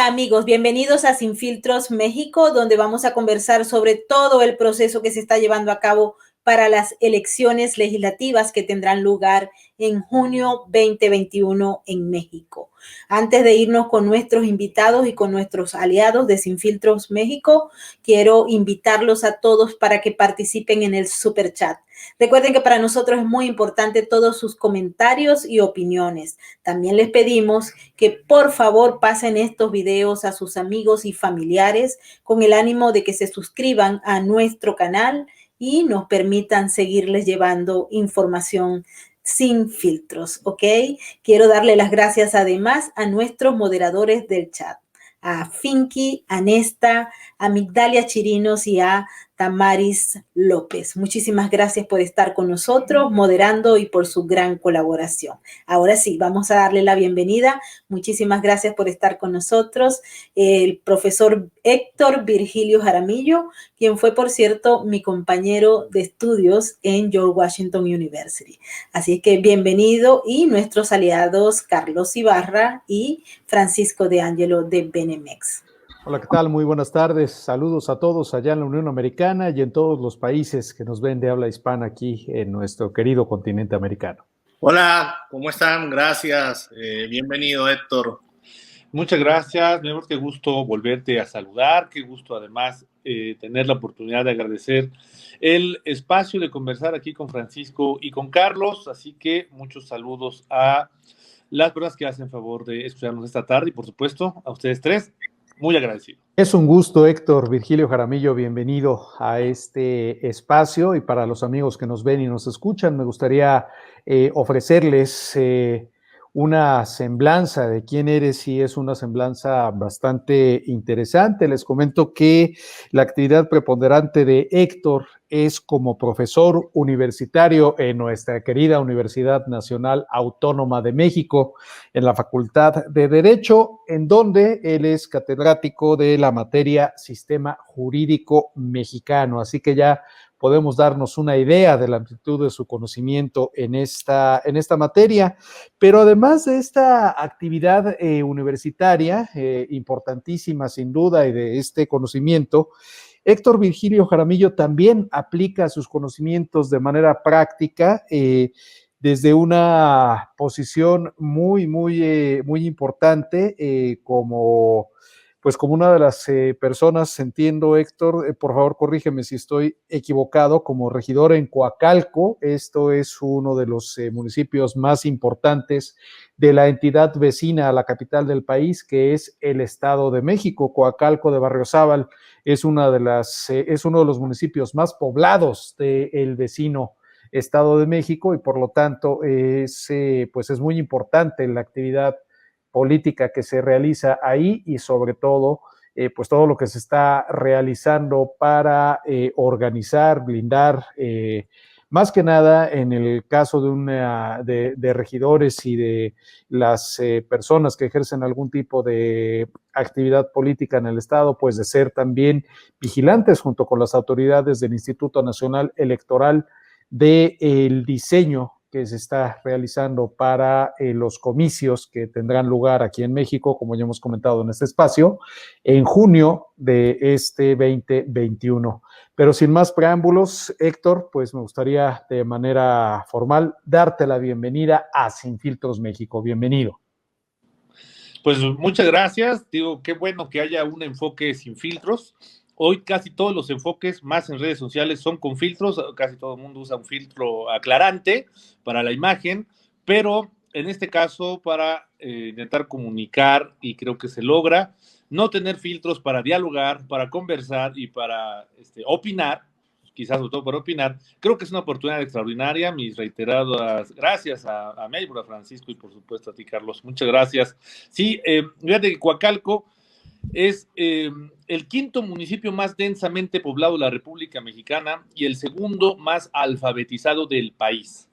Hola amigos, bienvenidos a Sin Filtros México, donde vamos a conversar sobre todo el proceso que se está llevando a cabo para las elecciones legislativas que tendrán lugar en junio 2021 en México. Antes de irnos con nuestros invitados y con nuestros aliados de Sin Filtros México, quiero invitarlos a todos para que participen en el Super Chat. Recuerden que para nosotros es muy importante todos sus comentarios y opiniones. También les pedimos que por favor pasen estos videos a sus amigos y familiares con el ánimo de que se suscriban a nuestro canal y nos permitan seguirles llevando información sin filtros, ¿ok? Quiero darle las gracias además a nuestros moderadores del chat, a Finky, a Nesta, a Migdalia Chirinos y a Tamaris López. Muchísimas gracias por estar con nosotros, moderando y por su gran colaboración. Ahora sí, vamos a darle la bienvenida. Muchísimas gracias por estar con nosotros, el profesor Héctor Virgilio Jaramillo, quien fue, por cierto, mi compañero de estudios en George Washington University. Así que bienvenido, y nuestros aliados Carlos Ibarra y Francisco de Angelo de Benemex. Hola, ¿qué tal? Muy buenas tardes. Saludos a todos allá en la Unión Americana y en todos los países que nos ven de habla hispana aquí en nuestro querido continente americano. Hola, ¿cómo están? Gracias. Bienvenido, Héctor. Muchas gracias. Mi amor, qué gusto volverte a saludar. Qué gusto, además, tener la oportunidad de agradecer el espacio de conversar aquí con Francisco y con Carlos. Así que muchos saludos a las personas que hacen favor de escucharnos esta tarde y, por supuesto, a ustedes tres. Muy agradecido. Es un gusto, Héctor Virgilio Jaramillo, bienvenido a este espacio, y para los amigos que nos ven y nos escuchan, me gustaría ofrecerles una semblanza de quién eres, y es una semblanza bastante interesante. Les comento que la actividad preponderante de Héctor es como profesor universitario en nuestra querida Universidad Nacional Autónoma de México, en la Facultad de Derecho, en donde él es catedrático de la materia Sistema Jurídico Mexicano. Así que ya podemos darnos una idea de la amplitud de su conocimiento en esta materia. Pero además de esta actividad universitaria, importantísima sin duda, y de este conocimiento, Héctor Virgilio Jaramillo también aplica sus conocimientos de manera práctica, desde una posición muy importante, como una de las personas, entiendo, Héctor, por favor corrígeme si estoy equivocado, como regidor en Coacalco. Esto es uno de los municipios más importantes de la entidad vecina a la capital del país, que es el Estado de México. Coacalco de Barriozábal es uno de los municipios más poblados del vecino Estado de México, y por lo tanto es muy importante la actividad política que se realiza ahí, y sobre todo todo lo que se está realizando para organizar, blindar, más que nada en el caso de regidores y de las personas que ejercen algún tipo de actividad política en el Estado, pues de ser también vigilantes junto con las autoridades del Instituto Nacional Electoral del diseño que se está realizando para los comicios que tendrán lugar aquí en México, como ya hemos comentado en este espacio, en junio de este 2021. Pero sin más preámbulos, Héctor, pues me gustaría de manera formal darte la bienvenida a Sin Filtros México. Bienvenido. Pues muchas gracias. Digo, qué bueno que haya un enfoque sin filtros. Hoy casi todos los enfoques, más en redes sociales, son con filtros. Casi todo el mundo usa un filtro aclarante para la imagen, pero en este caso, para intentar comunicar, y creo que se logra, no tener filtros para dialogar, para conversar y para opinar, quizás sobre todo para opinar. Creo que es una oportunidad extraordinaria. Mis reiteradas gracias a Melbourne, a Francisco y por supuesto a ti, Carlos. Muchas gracias. Sí, fíjate que Coacalco es el quinto municipio más densamente poblado de la República Mexicana y el segundo más alfabetizado del país.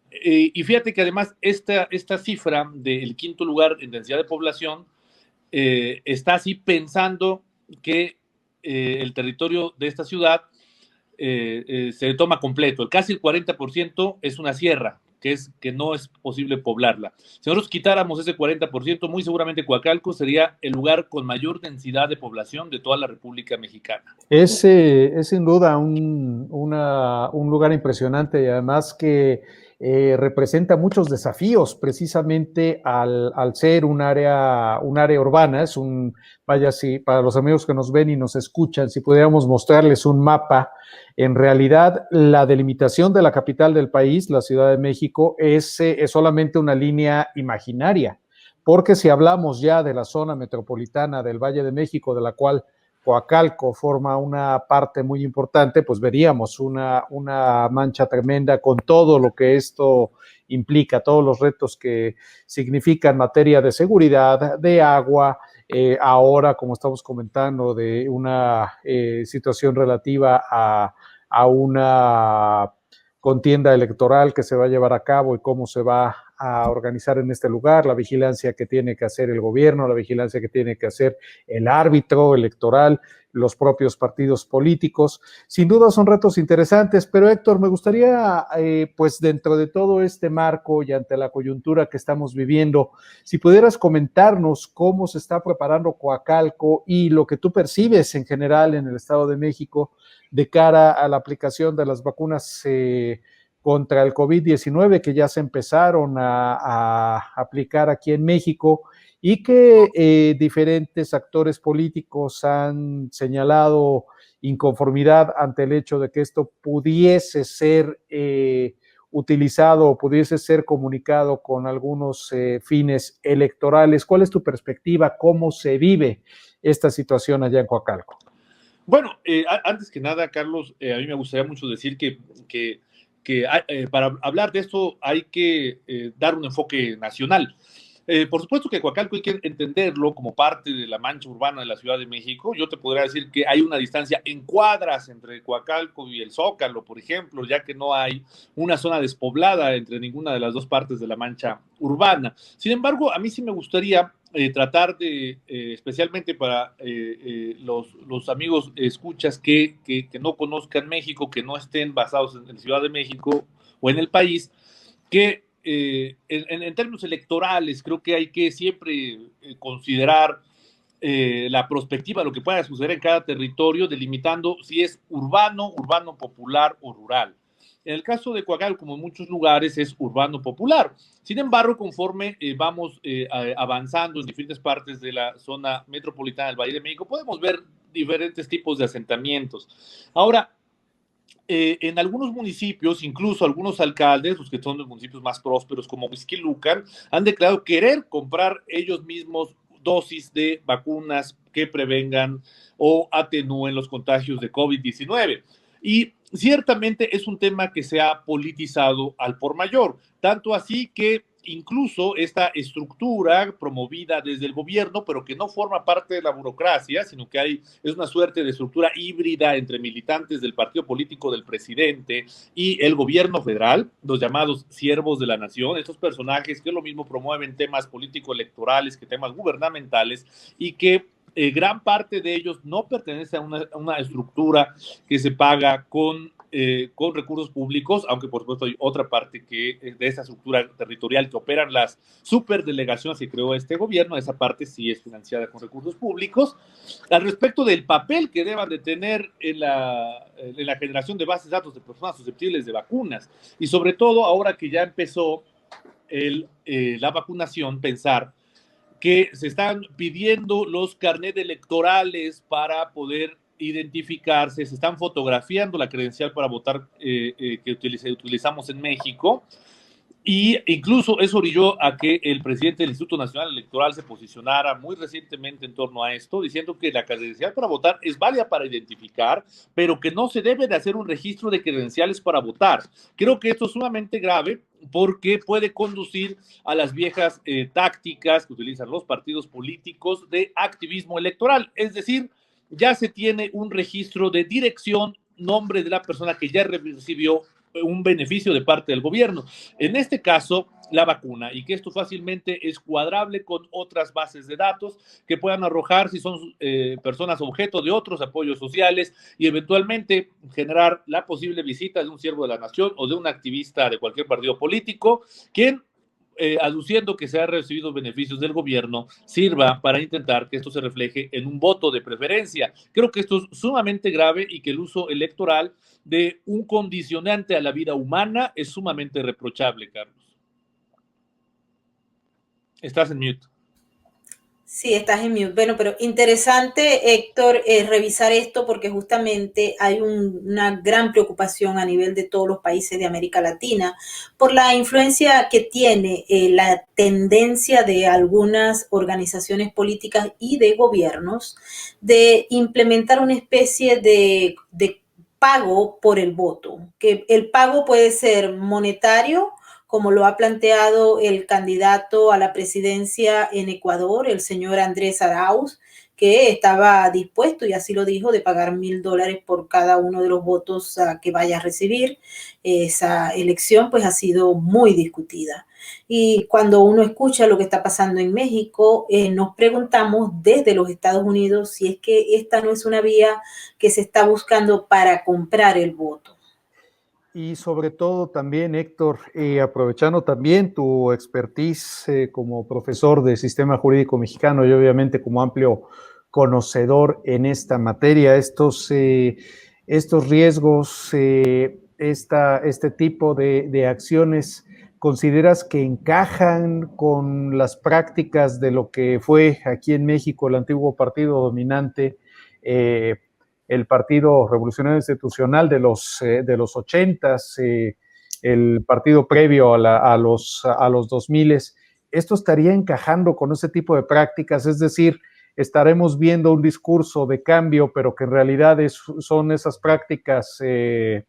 Y fíjate que además esta cifra del quinto lugar en densidad de población está así pensando que el territorio de esta ciudad se toma completo. Casi el 40% es una sierra, que es que no es posible poblarla. Si nosotros quitáramos ese 40%, muy seguramente Coacalco sería el lugar con mayor densidad de población de toda la República Mexicana. Es sin duda un lugar impresionante y además que representa muchos desafíos precisamente al ser un área urbana. Vaya, si para los amigos que nos ven y nos escuchan, si pudiéramos mostrarles un mapa, en realidad la delimitación de la capital del país, la Ciudad de México, es solamente una línea imaginaria, porque si hablamos ya de la zona metropolitana del Valle de México, de la cual Coacalco forma una parte muy importante, pues veríamos una mancha tremenda con todo lo que esto implica, todos los retos que significa en materia de seguridad, de agua, ahora, como estamos comentando, de una situación relativa a una contienda electoral que se va a llevar a cabo y cómo se va a organizar en este lugar, la vigilancia que tiene que hacer el gobierno, la vigilancia que tiene que hacer el árbitro electoral, los propios partidos políticos. Sin duda son retos interesantes, pero Héctor, me gustaría, pues dentro de todo este marco y ante la coyuntura que estamos viviendo, si pudieras comentarnos cómo se está preparando Coacalco y lo que tú percibes en general en el Estado de México de cara a la aplicación de las vacunas contra el COVID-19 que ya se empezaron a aplicar aquí en México y que diferentes actores políticos han señalado inconformidad ante el hecho de que esto pudiese ser utilizado o pudiese ser comunicado con algunos fines electorales. ¿Cuál es tu perspectiva? ¿Cómo se vive esta situación allá en Coacalco? Bueno, antes que nada, Carlos, a mí me gustaría mucho decir que para hablar de esto hay que dar un enfoque nacional. Por supuesto que Coacalco hay que entenderlo como parte de la mancha urbana de la Ciudad de México. Yo te podría decir que hay una distancia en cuadras entre Coacalco y el Zócalo, por ejemplo, ya que no hay una zona despoblada entre ninguna de las dos partes de la mancha urbana. Sin embargo, a mí sí me gustaría tratar de, especialmente para los amigos escuchas que no conozcan México, que no estén basados en la Ciudad de México o en el país, que en términos electorales creo que hay que siempre considerar la perspectiva, lo que pueda suceder en cada territorio, delimitando si es urbano popular o rural. En el caso de Coacalco, como en muchos lugares, es urbano popular. Sin embargo, conforme vamos avanzando en diferentes partes de la zona metropolitana del Valle de México, podemos ver diferentes tipos de asentamientos. Ahora, en algunos municipios, incluso algunos alcaldes, los que son los municipios más prósperos como Huixquilucan, han declarado querer comprar ellos mismos dosis de vacunas que prevengan o atenúen los contagios de COVID-19. Y ciertamente es un tema que se ha politizado al por mayor, tanto así que incluso esta estructura promovida desde el gobierno, pero que no forma parte de la burocracia, sino que es una suerte de estructura híbrida entre militantes del partido político del presidente y el gobierno federal, los llamados siervos de la nación, estos personajes que lo mismo promueven temas político-electorales que temas gubernamentales y que gran parte de ellos no pertenece a una estructura que se paga con recursos públicos, aunque por supuesto hay otra parte de esa estructura territorial que operan las superdelegaciones que creó este gobierno, esa parte sí es financiada con recursos públicos. Al respecto del papel que deban de tener en la generación de bases de datos de personas susceptibles de vacunas, y sobre todo ahora que ya empezó la vacunación, pensar que se están pidiendo los carnets electorales para poder identificarse, se están fotografiando la credencial para votar que utilizamos en México, y incluso eso orilló a que el presidente del Instituto Nacional Electoral se posicionara muy recientemente en torno a esto, diciendo que la credencial para votar es válida para identificar, pero que no se debe de hacer un registro de credenciales para votar. Creo que esto es sumamente grave porque puede conducir a las viejas tácticas que utilizan los partidos políticos de activismo electoral, es decir, ya se tiene un registro de dirección, nombre de la persona que ya recibió un beneficio de parte del gobierno. En este caso, la vacuna y que esto fácilmente es cuadrable con otras bases de datos que puedan arrojar si son personas objeto de otros apoyos sociales y eventualmente generar la posible visita de un siervo de la nación o de un activista de cualquier partido político, quien aduciendo que se ha recibido beneficios del gobierno, sirva para intentar que esto se refleje en un voto de preferencia. Creo que esto es sumamente grave y que el uso electoral de un condicionante a la vida humana es sumamente reprochable, Carlos. Estás en mute. Sí, estás en mute. Bueno, pero interesante, Héctor, revisar esto porque justamente hay una gran preocupación a nivel de todos los países de América Latina por la influencia que tiene la tendencia de algunas organizaciones políticas y de gobiernos de implementar una especie de pago por el voto, que el pago puede ser monetario, como lo ha planteado el candidato a la presidencia en Ecuador, el señor Andrés Arauz, que estaba dispuesto, y así lo dijo, de pagar $1,000 por cada uno de los votos que vaya a recibir. Esa elección pues ha sido muy discutida. Y cuando uno escucha lo que está pasando en México, nos preguntamos desde los Estados Unidos si es que esta no es una vía que se está buscando para comprar el voto. Y sobre todo también, Héctor, aprovechando también tu expertise como profesor de sistema jurídico mexicano y obviamente como amplio conocedor en esta materia, estos riesgos, este tipo de acciones, ¿consideras que encajan con las prácticas de lo que fue aquí en México el antiguo partido dominante? El Partido Revolucionario Institucional de los 80s, el partido previo a los 2000, ¿esto estaría encajando con ese tipo de prácticas? Es decir, estaremos viendo un discurso de cambio, pero que en realidad son esas prácticas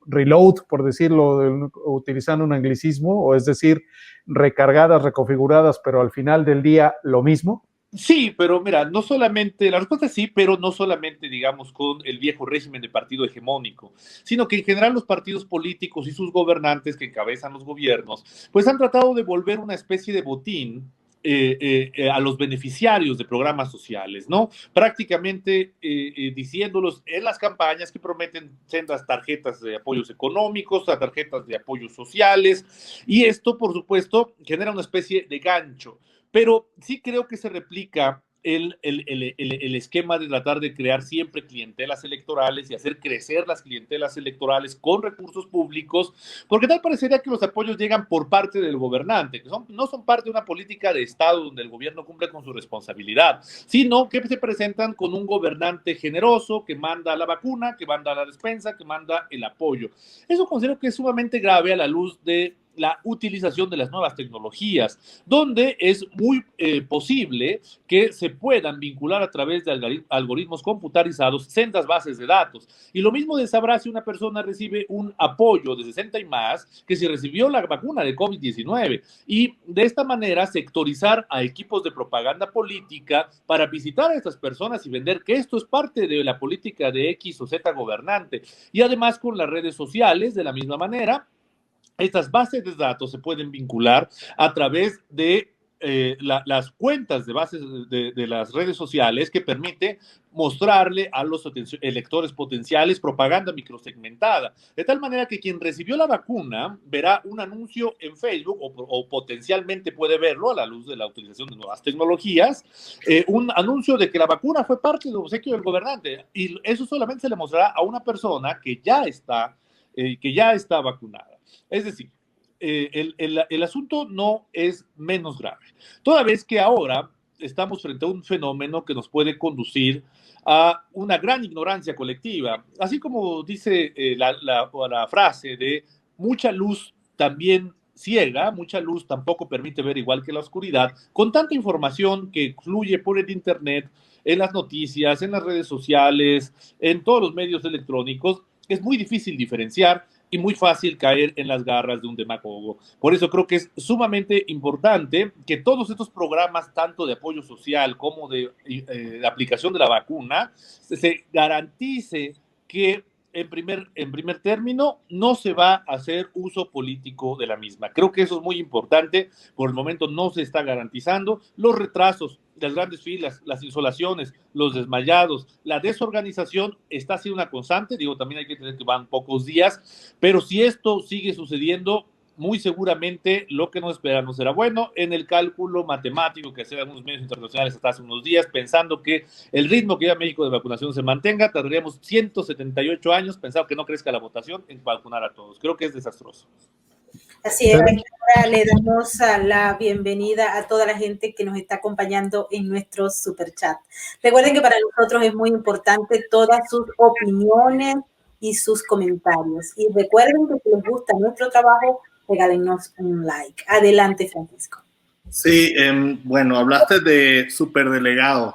reload, por decirlo, utilizando un anglicismo, o es decir, recargadas, reconfiguradas, pero al final del día lo mismo. Sí, pero mira, no solamente, la respuesta es sí, pero no solamente, digamos, con el viejo régimen de partido hegemónico, sino que en general los partidos políticos y sus gobernantes que encabezan los gobiernos, pues han tratado de volver una especie de botín a los beneficiarios de programas sociales, ¿no? Prácticamente diciéndolos en las campañas que prometen sendas tarjetas de apoyos económicos, tarjetas de apoyos sociales, y esto, por supuesto, genera una especie de gancho. Pero sí creo que se replica el esquema de tratar de crear siempre clientelas electorales y hacer crecer las clientelas electorales con recursos públicos, porque tal parecería que los apoyos llegan por parte del gobernante, que no son parte de una política de Estado donde el gobierno cumple con su responsabilidad, sino que se presentan con un gobernante generoso que manda la vacuna, que manda la despensa, que manda el apoyo. Eso considero que es sumamente grave a la luz de la utilización de las nuevas tecnologías, donde es muy posible que se puedan vincular a través de algoritmos computarizados sendas bases de datos. Y lo mismo de sabrá si una persona recibe un apoyo de 60 y más que si recibió la vacuna de COVID-19. Y de esta manera sectorizar a equipos de propaganda política para visitar a estas personas y vender que esto es parte de la política de X o Z gobernante. Y además con las redes sociales, de la misma manera, estas bases de datos se pueden vincular a través de las cuentas de bases de las redes sociales que permite mostrarle a los electores potenciales propaganda microsegmentada, de tal manera que quien recibió la vacuna verá un anuncio en Facebook o potencialmente puede verlo a la luz de la utilización de nuevas tecnologías, un anuncio de que la vacuna fue parte del obsequio del gobernante y eso solamente se le mostrará a una persona que ya está vacunada. Es decir, el asunto no es menos grave, toda vez que ahora estamos frente a un fenómeno que nos puede conducir a una gran ignorancia colectiva, así como dice la frase de mucha luz también ciega, mucha luz tampoco permite ver igual que la oscuridad, con tanta información que fluye por el internet, en las noticias, en las redes sociales, en todos los medios electrónicos, es muy difícil diferenciar y muy fácil caer en las garras de un demagogo. Por eso creo que es sumamente importante que todos estos programas, tanto de apoyo social como de aplicación de la vacuna, se garantice que en primer término, no se va a hacer uso político de la misma. Creo que eso es muy importante. Por el momento no se está garantizando. Los retrasos, las grandes filas, las insolaciones, los desmayados, la desorganización está siendo una constante. Digo, también hay que entender que van pocos días, pero si esto sigue sucediendo, muy seguramente lo que nos espera no será bueno. En el cálculo matemático que hacían algunos medios internacionales hasta hace unos días, pensando que el ritmo que lleva México de vacunación se mantenga, tardaríamos 178 años, pensando que no crezca la votación, en vacunar a todos. Creo que es desastroso. Así es, ahora le damos la bienvenida a toda la gente que nos está acompañando en nuestro superchat. Recuerden que para nosotros es muy importante todas sus opiniones y sus comentarios. Y recuerden que si les gusta nuestro trabajo, regálenos un like. Adelante, Francisco. Sí, bueno, hablaste de superdelegados,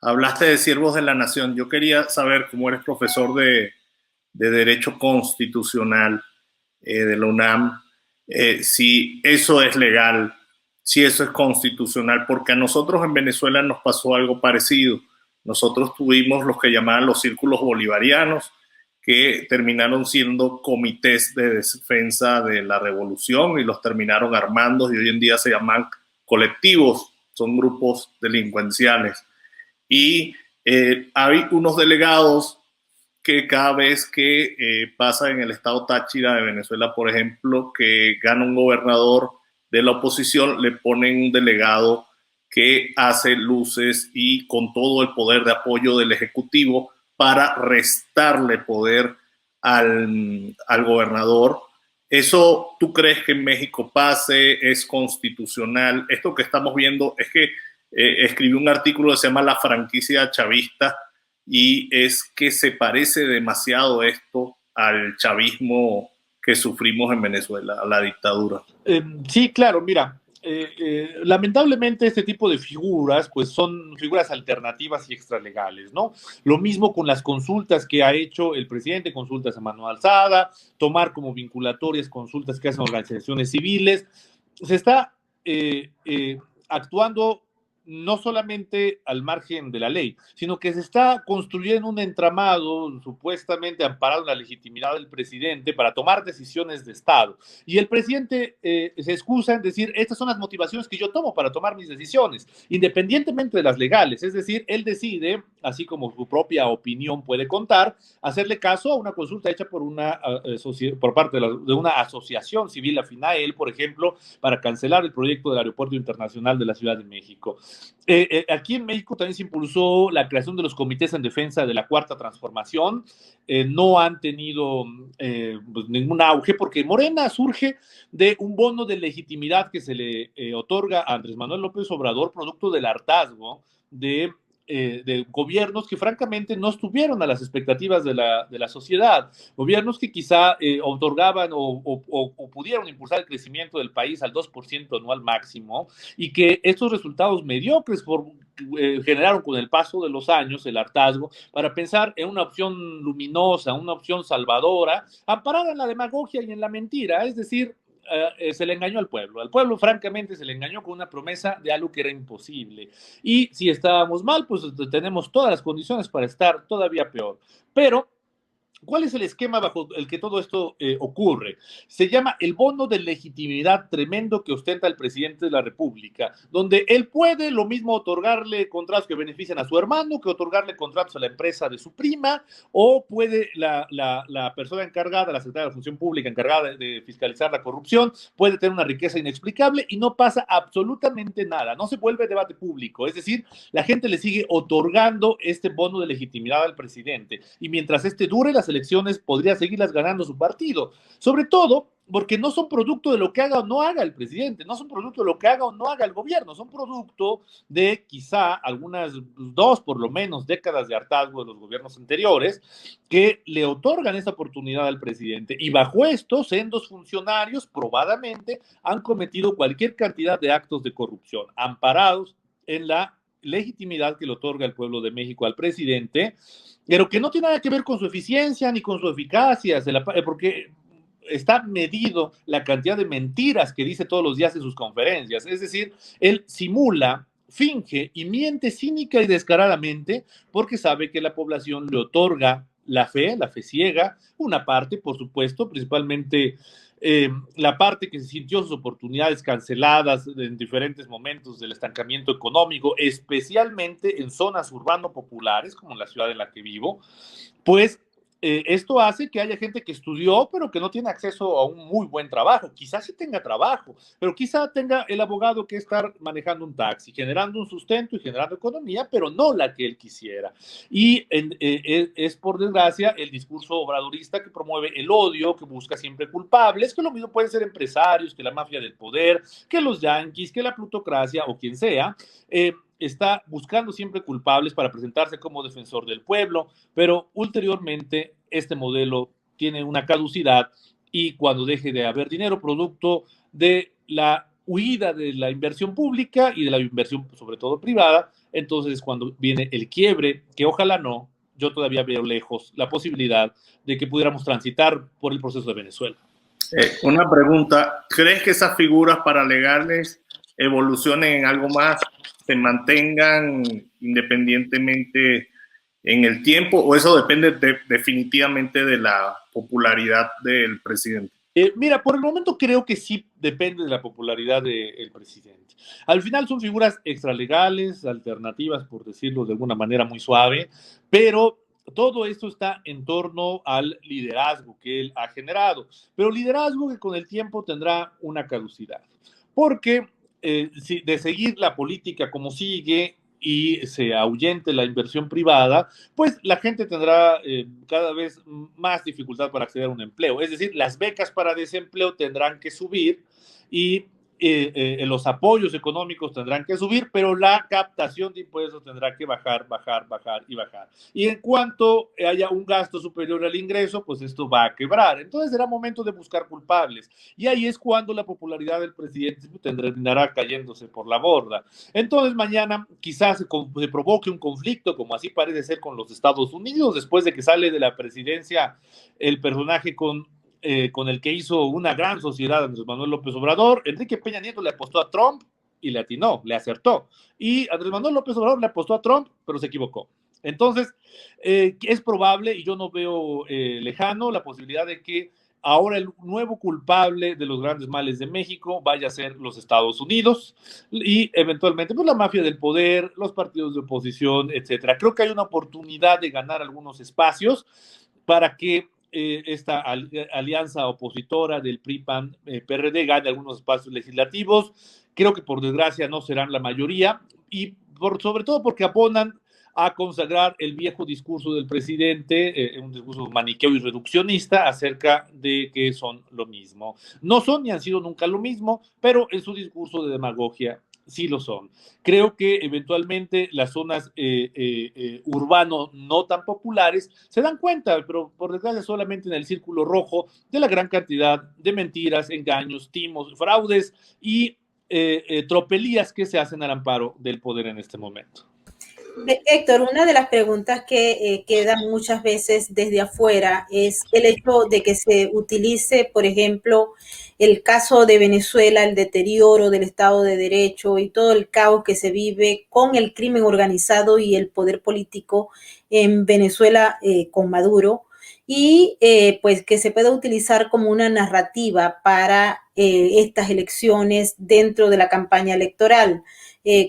hablaste de siervos de la nación. Yo quería saber, cómo eres profesor de Derecho Constitucional de la UNAM, si eso es legal, si eso es constitucional, porque a nosotros en Venezuela nos pasó algo parecido. Nosotros tuvimos los que llamaban los círculos bolivarianos, que terminaron siendo comités de defensa de la revolución y los terminaron armando, y hoy en día se llaman colectivos, son grupos delincuenciales. Y hay unos delegados que cada vez que pasa en el estado Táchira de Venezuela, por ejemplo, que gana un gobernador de la oposición, le ponen un delegado que hace luces y con todo el poder de apoyo del Ejecutivo para restarle poder al gobernador. ¿Eso tú crees que en México pase? ¿Es constitucional? Esto que estamos viendo es que escribí un artículo que se llama La franquicia chavista, y es que se parece demasiado esto al chavismo que sufrimos en Venezuela, a la dictadura. Sí, claro, mira, lamentablemente este tipo de figuras pues son figuras alternativas y extralegales, ¿no? Lo mismo con las consultas que ha hecho el presidente, consultas a mano alzada, tomar como vinculatorias consultas que hacen organizaciones civiles. Se está actuando no solamente al margen de la ley, sino que se está construyendo un entramado supuestamente amparado en la legitimidad del presidente para tomar decisiones de Estado. Y el presidente se excusa en decir, estas son las motivaciones que yo tomo para tomar mis decisiones, independientemente de las legales. Es decir, él decide, así como su propia opinión puede contar, hacerle caso a una consulta hecha por parte de una asociación civil afín a él, por ejemplo, para cancelar el proyecto del Aeropuerto Internacional de la Ciudad de México. Aquí en México también se impulsó la creación de los comités en defensa de la Cuarta Transformación. No han tenido pues ningún auge, porque Morena surge de un bono de legitimidad que se le otorga a Andrés Manuel López Obrador, producto del hartazgo de gobiernos que francamente no estuvieron a las expectativas de la sociedad, gobiernos que quizá otorgaban o pudieron impulsar el crecimiento del país al 2% anual máximo, y que estos resultados mediocres generaron con el paso de los años el hartazgo para pensar en una opción luminosa, una opción salvadora, amparada en la demagogia y en la mentira. Es decir, se le engañó al pueblo francamente se le engañó con una promesa de algo que era imposible, y si estábamos mal, pues tenemos todas las condiciones para estar todavía peor. Pero ¿cuál es el esquema bajo el que todo esto ocurre? Se llama el bono de legitimidad tremendo que ostenta el presidente de la República, donde él puede lo mismo otorgarle contratos que benefician a su hermano, que otorgarle contratos a la empresa de su prima, o puede la persona encargada, la secretaria de la Función Pública encargada de fiscalizar la corrupción, puede tener una riqueza inexplicable y no pasa absolutamente nada, no se vuelve debate público. Es decir, la gente le sigue otorgando este bono de legitimidad al presidente, y mientras este dure, las elecciones podría seguirlas ganando su partido, sobre todo porque no son producto de lo que haga o no haga el presidente, no son producto de lo que haga o no haga el gobierno, son producto de quizá algunas 2, por lo menos, décadas de hartazgo de los gobiernos anteriores que le otorgan esa oportunidad al presidente, y bajo esto, sendos funcionarios probadamente han cometido cualquier cantidad de actos de corrupción, amparados en la legitimidad que le otorga el pueblo de México al presidente, pero que no tiene nada que ver con su eficiencia ni con su eficacia, porque está medido la cantidad de mentiras que dice todos los días en sus conferencias. Es decir, él simula, finge y miente cínica y descaradamente porque sabe que la población le otorga la fe ciega, una parte, por supuesto, principalmente la parte que se sintió sus oportunidades canceladas en diferentes momentos del estancamiento económico, especialmente en zonas urbano populares, como la ciudad en la que vivo, pues esto hace que haya gente que estudió, pero que no tiene acceso a un muy buen trabajo. Quizás sí tenga trabajo, pero quizá tenga el abogado que estar manejando un taxi, generando un sustento y generando economía, pero no la que él quisiera. Y es por desgracia el discurso obradorista que promueve el odio, que busca siempre culpables, que lo mismo pueden ser empresarios, que la mafia del poder, que los yanquis, que la plutocracia o quien sea, está buscando siempre culpables para presentarse como defensor del pueblo, pero ulteriormente este modelo tiene una caducidad y cuando deje de haber dinero producto de la huida de la inversión pública y de la inversión sobre todo privada, entonces es cuando viene el quiebre, que ojalá no, yo todavía veo lejos la posibilidad de que pudiéramos transitar por el proceso de Venezuela. Una pregunta, ¿crees que esas figuras paralegales evolucionen en algo más, se mantengan independientemente en el tiempo, o eso depende definitivamente de la popularidad del presidente? Mira, por el momento creo que sí depende de la popularidad del presidente. Al final son figuras extralegales, alternativas, por decirlo de alguna manera muy suave, pero todo esto está en torno al liderazgo que él ha generado, pero liderazgo que con el tiempo tendrá una caducidad, porque de seguir la política como sigue y se ahuyente la inversión privada, pues la gente tendrá cada vez más dificultad para acceder a un empleo. Es decir, las becas para desempleo tendrán que subir y los apoyos económicos tendrán que subir, pero la captación de impuestos tendrá que bajar y bajar. Y en cuanto haya un gasto superior al ingreso, pues esto va a quebrar. Entonces será momento de buscar culpables. Y ahí es cuando la popularidad del presidente terminará cayéndose por la borda. Entonces mañana quizás se provoque un conflicto, como así parece ser con los Estados Unidos, después de que sale de la presidencia el personaje con el que hizo una gran sociedad Andrés Manuel López Obrador. Enrique Peña Nieto le apostó a Trump y le atinó, le acertó. Y Andrés Manuel López Obrador le apostó a Trump, pero se equivocó. Entonces, es probable, y yo no veo lejano, la posibilidad de que ahora el nuevo culpable de los grandes males de México vaya a ser los Estados Unidos y eventualmente pues, la mafia del poder, los partidos de oposición, etcétera. Creo que hay una oportunidad de ganar algunos espacios para que esta alianza opositora del PRI-PAN-PRD gane algunos espacios legislativos. Creo que por desgracia no serán la mayoría y sobre todo porque abonan a consagrar el viejo discurso del presidente, un discurso maniqueo y reduccionista acerca de que son lo mismo. No son ni han sido nunca lo mismo, pero en su discurso de demagogia sí lo son. Creo que eventualmente las zonas urbano no tan populares se dan cuenta, pero por desgracia solamente en el círculo rojo, de la gran cantidad de mentiras, engaños, timos, fraudes y tropelías que se hacen al amparo del poder en este momento. Héctor, una de las preguntas que quedan muchas veces desde afuera es el hecho de que se utilice, por ejemplo, el caso de Venezuela, el deterioro del Estado de Derecho y todo el caos que se vive con el crimen organizado y el poder político en Venezuela con Maduro, y pues que se pueda utilizar como una narrativa para estas elecciones dentro de la campaña electoral.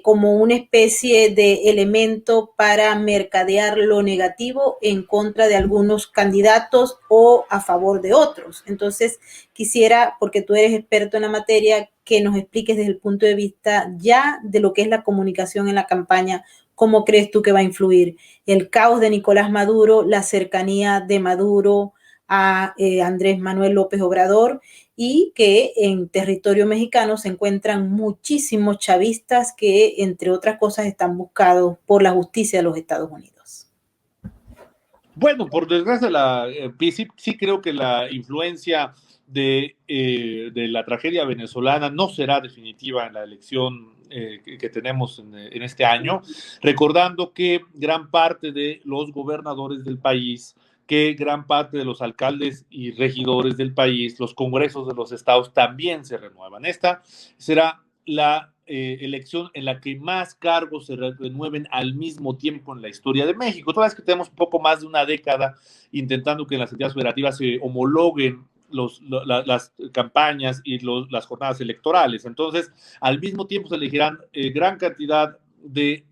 Como una especie de elemento para mercadear lo negativo en contra de algunos candidatos o a favor de otros. Entonces, quisiera, porque tú eres experto en la materia, que nos expliques desde el punto de vista ya de lo que es la comunicación en la campaña, cómo crees tú que va a influir el caos de Nicolás Maduro, la cercanía de Maduro a Andrés Manuel López Obrador, y que en territorio mexicano se encuentran muchísimos chavistas que, entre otras cosas, están buscados por la justicia de los Estados Unidos. Bueno, por desgracia, sí creo que la influencia de la tragedia venezolana no será definitiva en la elección que tenemos en este año, recordando que gran parte de los gobernadores del país, que gran parte de los alcaldes y regidores del país, los congresos de los estados también se renuevan. Esta será la elección en la que más cargos se renueven al mismo tiempo en la historia de México. Toda vez que tenemos un poco más de una década intentando que en las entidades federativas se homologuen las campañas y las jornadas electorales. Entonces, al mismo tiempo se elegirán gran cantidad de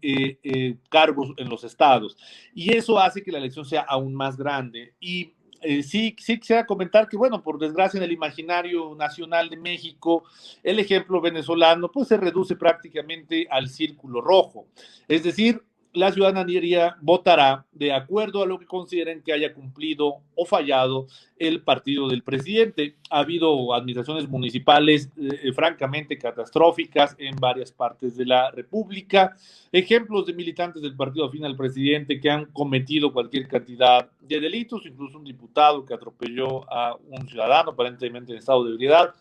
cargos en los estados. Y eso hace que la elección sea aún más grande. Y sí quisiera comentar que, bueno, por desgracia en el imaginario nacional de México, el ejemplo venezolano pues se reduce prácticamente al círculo rojo. Es decir, la ciudadanía votará de acuerdo a lo que consideren que haya cumplido o fallado el partido del presidente. Ha habido administraciones municipales francamente catastróficas en varias partes de la República, ejemplos de militantes del partido afín al presidente que han cometido cualquier cantidad de delitos, incluso un diputado que atropelló a un ciudadano aparentemente en estado de ebriedad,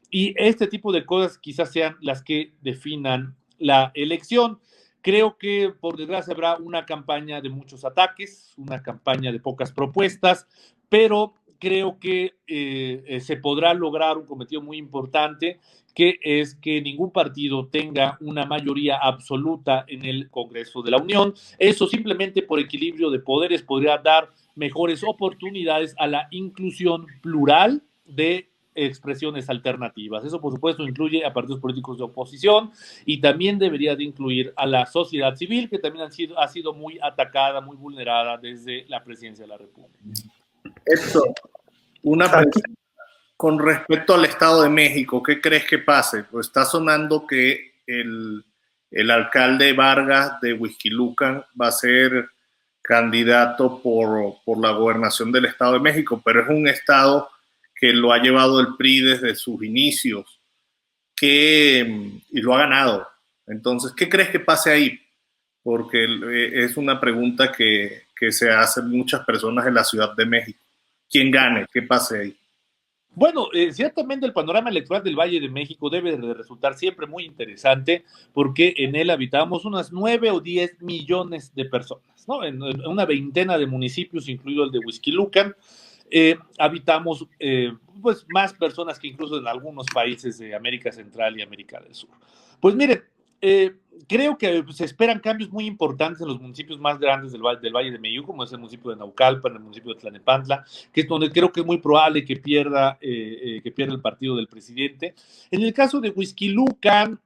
y este tipo de cosas quizás sean las que definan la elección. Creo que, por desgracia, habrá una campaña de muchos ataques, una campaña de pocas propuestas, pero creo que se podrá lograr un cometido muy importante, que es que ningún partido tenga una mayoría absoluta en el Congreso de la Unión. Eso simplemente por equilibrio de poderes podría dar mejores oportunidades a la inclusión plural de expresiones alternativas. Eso, por supuesto, incluye a partidos políticos de oposición y también debería de incluir a la sociedad civil, que también ha sido muy atacada, muy vulnerada desde la presidencia de la República. Esto, una pregunta. Con respecto al Estado de México, ¿qué crees que pase? Pues está sonando que el alcalde Vargas de Huixquilucan va a ser candidato por la gobernación del Estado de México, pero es un estado que lo ha llevado el PRI desde sus inicios y lo ha ganado. Entonces, ¿qué crees que pase ahí? Porque es una pregunta que se hacen muchas personas en la Ciudad de México. ¿Quién gane? ¿Qué pase ahí? Bueno, ciertamente el panorama electoral del Valle de México debe de resultar siempre muy interesante porque en él habitamos unas 9 o 10 millones de personas, ¿no? En una veintena de municipios, incluido el de Huixquilucan. Habitamos pues más personas que incluso en algunos países de América Central y América del Sur. Pues miren, creo que se esperan cambios muy importantes en los municipios más grandes del Valle de México, como es el municipio de Naucalpan, el municipio de Tlalnepantla, que es donde creo que es muy probable que pierda el partido del presidente. En el caso de Huixquilucan,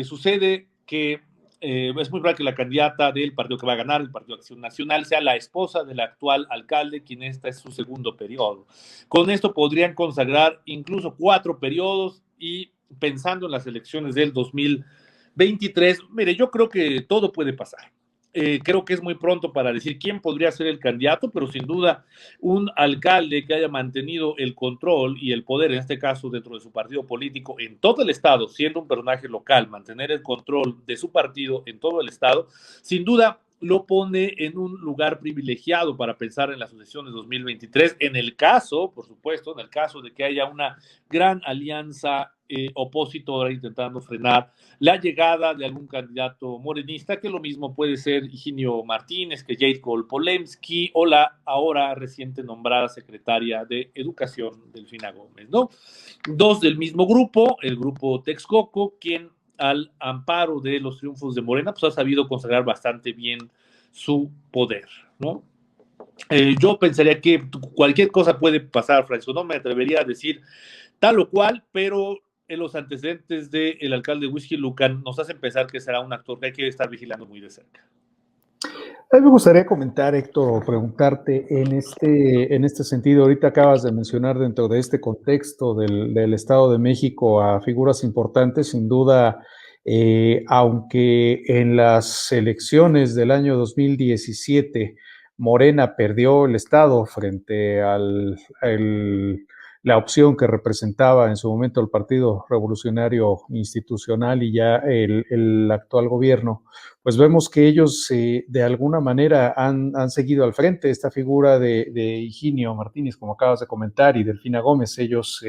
sucede que es muy probable que la candidata del partido que va a ganar, el Partido Acción Nacional, sea la esposa del actual alcalde, quien este es su segundo periodo. Con esto podrían consagrar incluso 4 periodos y pensando en las elecciones del 2023, mire, yo creo que todo puede pasar. Creo que es muy pronto para decir quién podría ser el candidato, pero sin duda un alcalde que haya mantenido el control y el poder, en este caso dentro de su partido político, en todo el estado, siendo un personaje local, mantener el control de su partido en todo el estado, sin duda lo pone en un lugar privilegiado para pensar en la sucesión de 2023, en el caso, por supuesto, en el caso de que haya una gran alianza opositora intentando frenar la llegada de algún candidato morenista, que lo mismo puede ser Higinio Martínez, que Jacob Polemski, o la ahora reciente nombrada secretaria de Educación, Delfina Gómez, ¿no? 2 del mismo grupo, el grupo Texcoco, quien al amparo de los triunfos de Morena, pues ha sabido consagrar bastante bien su poder, ¿no? Yo pensaría que cualquier cosa puede pasar, Francisco, no me atrevería a decir tal o cual, pero en los antecedentes del alcalde de Huixquilucan nos hace pensar que será un actor que hay que estar vigilando muy de cerca. A mí me gustaría comentar, Héctor, o preguntarte en este sentido. Ahorita acabas de mencionar dentro de este contexto del Estado de México a figuras importantes, sin duda, aunque en las elecciones del año 2017 Morena perdió el Estado frente a la opción que representaba en su momento el Partido Revolucionario Institucional y ya el actual gobierno, pues vemos que ellos de alguna manera han seguido al frente. Esta figura de Higinio Martínez, como acabas de comentar, y Delfina Gómez, ellos,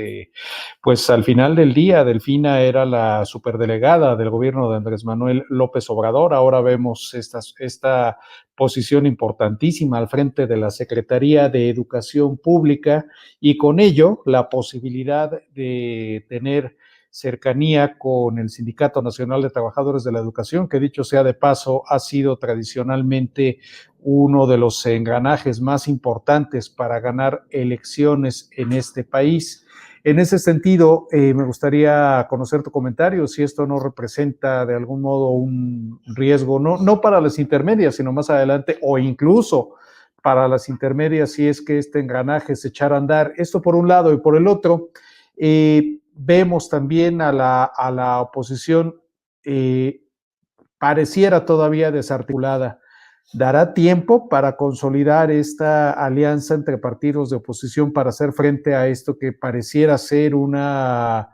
pues al final del día, Delfina era la superdelegada del gobierno de Andrés Manuel López Obrador. Ahora vemos esta posición importantísima al frente de la Secretaría de Educación Pública y con ello la posibilidad de tener cercanía con el Sindicato Nacional de Trabajadores de la Educación, que dicho sea de paso, ha sido tradicionalmente uno de los engranajes más importantes para ganar elecciones en este país. En ese sentido, me gustaría conocer tu comentario, si esto no representa de algún modo un riesgo, no para las intermedias, sino más adelante, o incluso para las intermedias, si es que este engranaje se echara a andar. Esto por un lado, y por el otro, vemos también a la oposición pareciera todavía desarticulada. ¿Dará tiempo para consolidar esta alianza entre partidos de oposición para hacer frente a esto que pareciera ser una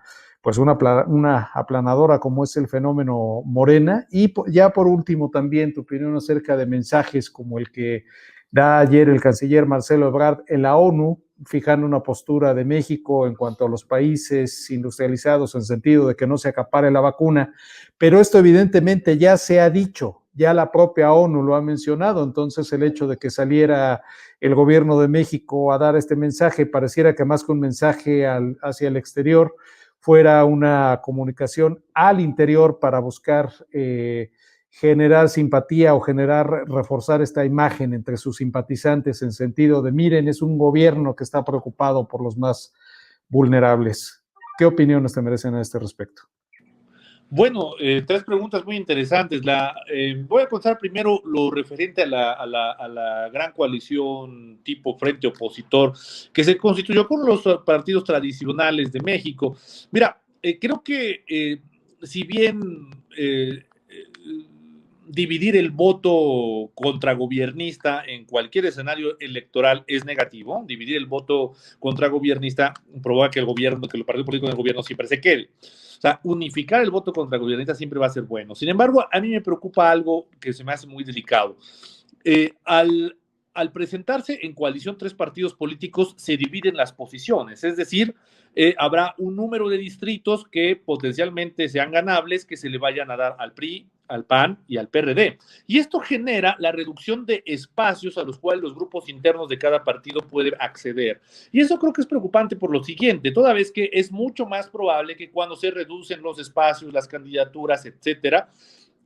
aplanadora como es el fenómeno Morena? Y ya por último también tu opinión acerca de mensajes como el que da ayer el canciller Marcelo Ebrard en la ONU, fijando una postura de México en cuanto a los países industrializados en sentido de que no se acapare la vacuna, pero esto evidentemente ya se ha dicho, ya la propia ONU lo ha mencionado, entonces el hecho de que saliera el gobierno de México a dar este mensaje, pareciera que más que un mensaje hacia el exterior, fuera una comunicación al interior para buscar generar simpatía o reforzar esta imagen entre sus simpatizantes en sentido de, miren, es un gobierno que está preocupado por los más vulnerables. ¿Qué opiniones te merecen a este respecto? Bueno, tres preguntas muy interesantes. Voy a contar primero lo referente a la gran coalición tipo frente opositor que se constituyó con los partidos tradicionales de México. Mira, creo que si bien dividir el voto contragobernista en cualquier escenario electoral es negativo, dividir el voto contragobernista provoca que el gobierno, que los partidos políticos del gobierno siempre se quede. O sea, unificar el voto contragobernista siempre va a ser bueno. Sin embargo, a mí me preocupa algo que se me hace muy delicado. Al presentarse en coalición tres partidos políticos, se dividen las posiciones, es decir, habrá un número de distritos que potencialmente sean ganables, que se le vayan a dar al PRI, al PAN y al PRD. Y esto genera la reducción de espacios a los cuales los grupos internos de cada partido pueden acceder. Y eso creo que es preocupante por lo siguiente, toda vez que es mucho más probable que cuando se reducen los espacios, las candidaturas, etcétera,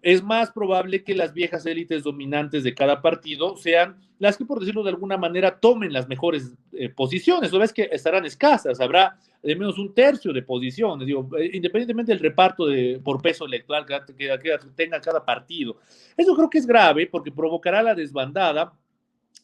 es más probable que las viejas élites dominantes de cada partido sean las que, por decirlo de alguna manera, tomen las mejores posiciones. Una vez que estarán escasas, habrá de menos un tercio de posiciones, digo, independientemente del reparto por peso electoral que tenga cada partido. Eso creo que es grave porque provocará la desbandada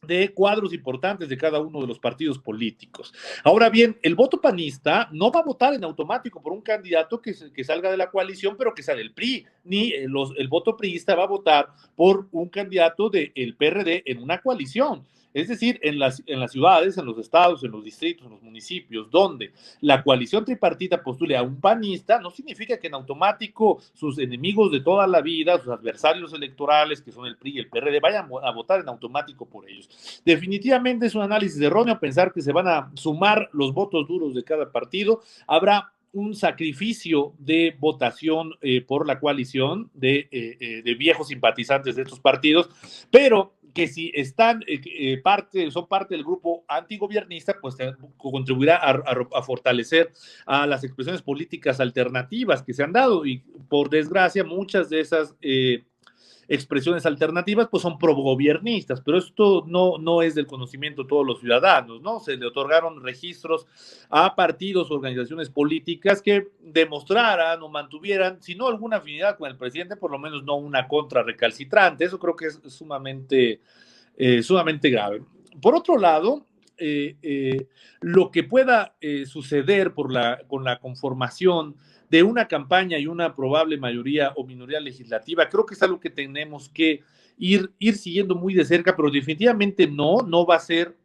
de cuadros importantes de cada uno de los partidos políticos. Ahora bien, el voto panista no va a votar en automático por un candidato que salga de la coalición, pero que sea del PRI, ni el voto priista va a votar por un candidato del PRD en una coalición. Es decir, en las ciudades, en los estados, en los distritos, en los municipios, donde la coalición tripartita postule a un panista, no significa que en automático sus enemigos de toda la vida, sus adversarios electorales, que son el PRI y el PRD, vayan a votar en automático por ellos. Definitivamente es un análisis erróneo pensar que se van a sumar los votos duros de cada partido. Habrá un sacrificio de votación por la coalición de viejos simpatizantes de estos partidos, pero que si están son parte del grupo antigobiernista, pues contribuirá a fortalecer a las expresiones políticas alternativas que se han dado, y por desgracia muchas de esas expresiones alternativas pues son progobiernistas, pero esto no es del conocimiento de todos los ciudadanos, ¿no? Se le otorgaron registros a partidos, organizaciones políticas que demostraran o mantuvieran, si no alguna afinidad con el presidente, por lo menos no una contra recalcitrante. Eso creo que es sumamente grave. Por otro lado, lo que pueda suceder con la conformación de una campaña y una probable mayoría o minoría legislativa, creo que es algo que tenemos que ir siguiendo muy de cerca, pero definitivamente no va a ser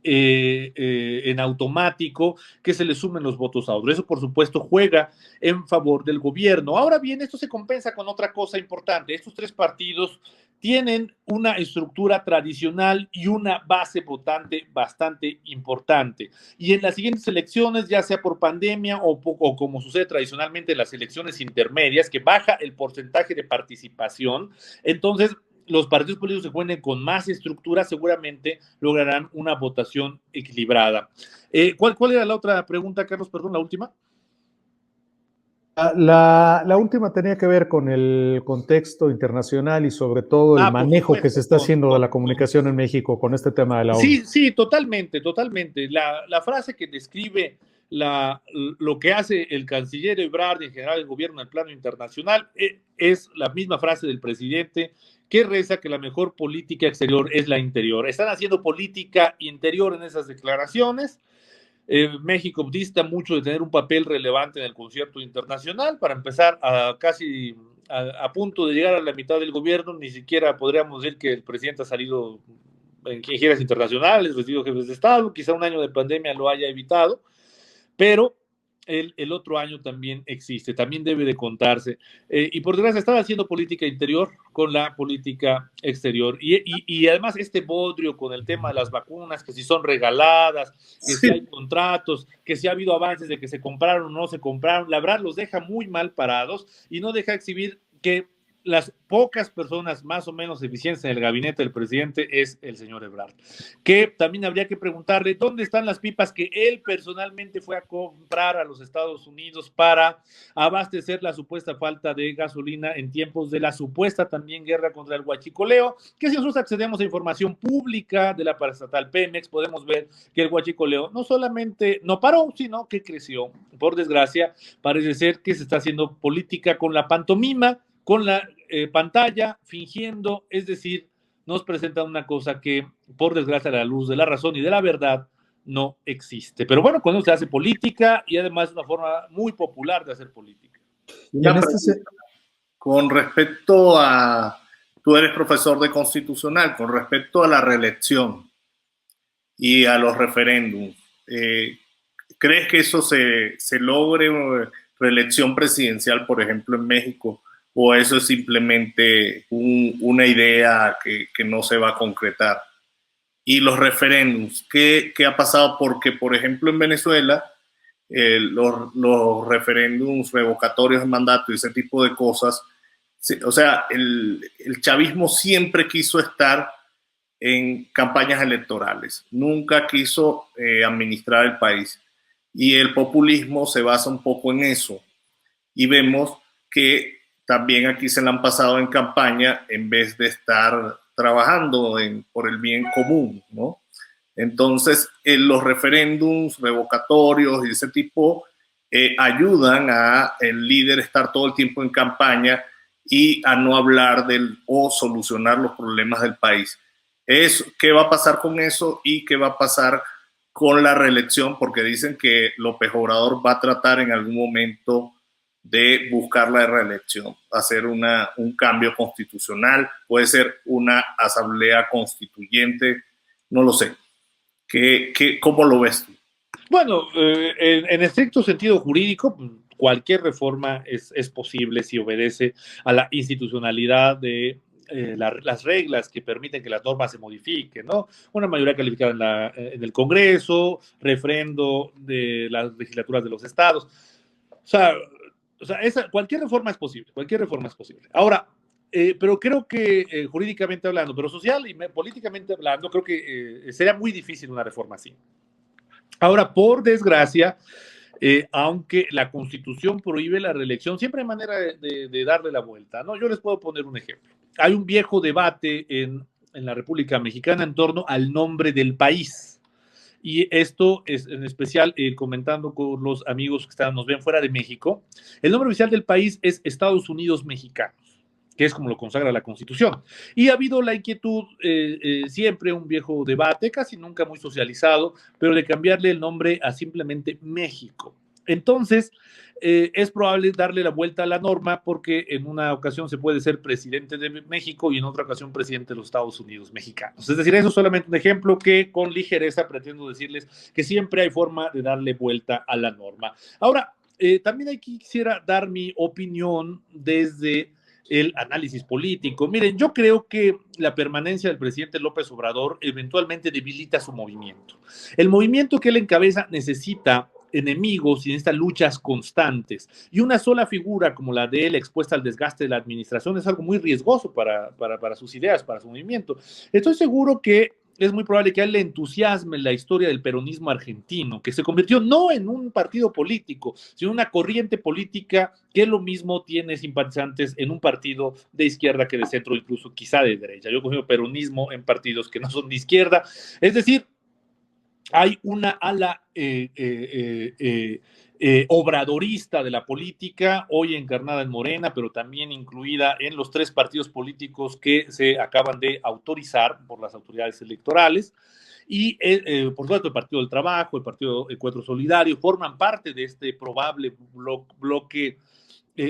en automático que se le sumen los votos a otro. Eso, por supuesto, juega en favor del gobierno. Ahora bien, esto se compensa con otra cosa importante. Estos tres partidos tienen una estructura tradicional y una base votante bastante importante. Y en las siguientes elecciones, ya sea por pandemia o como sucede tradicionalmente en las elecciones intermedias, que baja el porcentaje de participación, entonces los partidos políticos que cuenten con más estructura seguramente lograrán una votación equilibrada. ¿Cuál era la otra pregunta, Carlos? Perdón, la última. La última tenía que ver con el contexto internacional y sobre todo el manejo que se está haciendo de la comunicación en México con este tema de la ONU. Sí, totalmente, totalmente. La frase que describe lo que hace el canciller Ebrard y en general el gobierno en el plano internacional es la misma frase del presidente que reza que la mejor política exterior es la interior. Están haciendo política interior en esas declaraciones. México dista mucho de tener un papel relevante en el concierto internacional. Para empezar, casi a punto de llegar a la mitad del gobierno, ni siquiera podríamos decir que el presidente ha salido en giras internacionales, recibido jefes de Estado, quizá un año de pandemia lo haya evitado, pero el otro año también existe, también debe de contarse. Y por desgracia están haciendo política interior con la política exterior. Y además este bodrio con el tema de las vacunas, que si son regaladas, que si hay contratos, que si ha habido avances de que se compraron o no se compraron, la verdad los deja muy mal parados y no deja exhibir que las pocas personas más o menos eficientes en el gabinete del presidente es el señor Ebrard, que también habría que preguntarle dónde están las pipas que él personalmente fue a comprar a los Estados Unidos para abastecer la supuesta falta de gasolina en tiempos de la supuesta también guerra contra el huachicoleo, que si nosotros accedemos a información pública de la paraestatal Pemex, podemos ver que el huachicoleo no solamente no paró, sino que creció. Por desgracia, parece ser que se está haciendo política con la pantomima, con la pantalla, fingiendo, es decir, nos presenta una cosa que, por desgracia, a la luz de la razón y de la verdad, no existe. Pero bueno, cuando se hace política y además una forma muy popular de hacer política. Con respecto a, tú eres profesor de constitucional, con respecto a la reelección y a los referéndums, ¿crees que eso se logre reelección presidencial, por ejemplo, en México? ¿O eso es simplemente una idea que no se va a concretar? Y los referéndums, ¿qué ha pasado? Porque, por ejemplo, en Venezuela, los referéndums revocatorios de mandato y ese tipo de cosas, o sea, el chavismo siempre quiso estar en campañas electorales, nunca quiso administrar el país. Y el populismo se basa un poco en eso. Y vemos que también aquí se la han pasado en campaña en vez de estar trabajando por el bien común, ¿no? Entonces, los referéndums revocatorios y ese tipo ayudan a el líder estar todo el tiempo en campaña y a no hablar o solucionar los problemas del país. ¿Qué va a pasar con eso y qué va a pasar con la reelección? Porque dicen que López Obrador va a tratar en algún momento de buscar la reelección, hacer un cambio constitucional, puede ser una asamblea constituyente, no lo sé. ¿Cómo lo ves tú? Bueno, en estricto sentido jurídico, cualquier reforma es posible si obedece a la institucionalidad de las reglas que permiten que las normas se modifiquen, ¿no? Una mayoría calificada en el Congreso, refrendo de las legislaturas de los estados. O sea, cualquier reforma es posible, cualquier reforma es posible. Ahora, pero creo que jurídicamente hablando, pero social y políticamente hablando, creo que sería muy difícil una reforma así. Ahora, por desgracia, aunque la Constitución prohíbe la reelección, siempre hay manera de darle la vuelta, ¿no? Yo les puedo poner un ejemplo. Hay un viejo debate en la República Mexicana en torno al nombre del país. Y esto es en especial comentando con los amigos que nos ven fuera de México. El nombre oficial del país es Estados Unidos Mexicanos, que es como lo consagra la Constitución. Y ha habido la inquietud, siempre un viejo debate, casi nunca muy socializado, pero de cambiarle el nombre a simplemente México. Entonces, es probable darle la vuelta a la norma porque en una ocasión se puede ser presidente de México y en otra ocasión presidente de los Estados Unidos mexicanos. Es decir, eso es solamente un ejemplo que con ligereza pretendo decirles que siempre hay forma de darle vuelta a la norma. Ahora, también aquí quisiera dar mi opinión desde el análisis político. Miren, yo creo que la permanencia del presidente López Obrador eventualmente debilita su movimiento. El movimiento que él encabeza necesita enemigos y en estas luchas constantes. Y una sola figura como la de él expuesta al desgaste de la administración es algo muy riesgoso para sus ideas, para su movimiento. Estoy seguro que es muy probable que a él le entusiasme la historia del peronismo argentino, que se convirtió no en un partido político, sino en una corriente política que lo mismo tiene simpatizantes en un partido de izquierda que de centro, incluso quizá de derecha. Yo considero peronismo en partidos que no son de izquierda. Es decir, hay una ala obradorista de la política, hoy encarnada en Morena, pero también incluida en los 3 partidos políticos que se acaban de autorizar por las autoridades electorales. Y, por supuesto, el Partido del Trabajo, el Partido Encuentro Solidario, forman parte de este probable bloque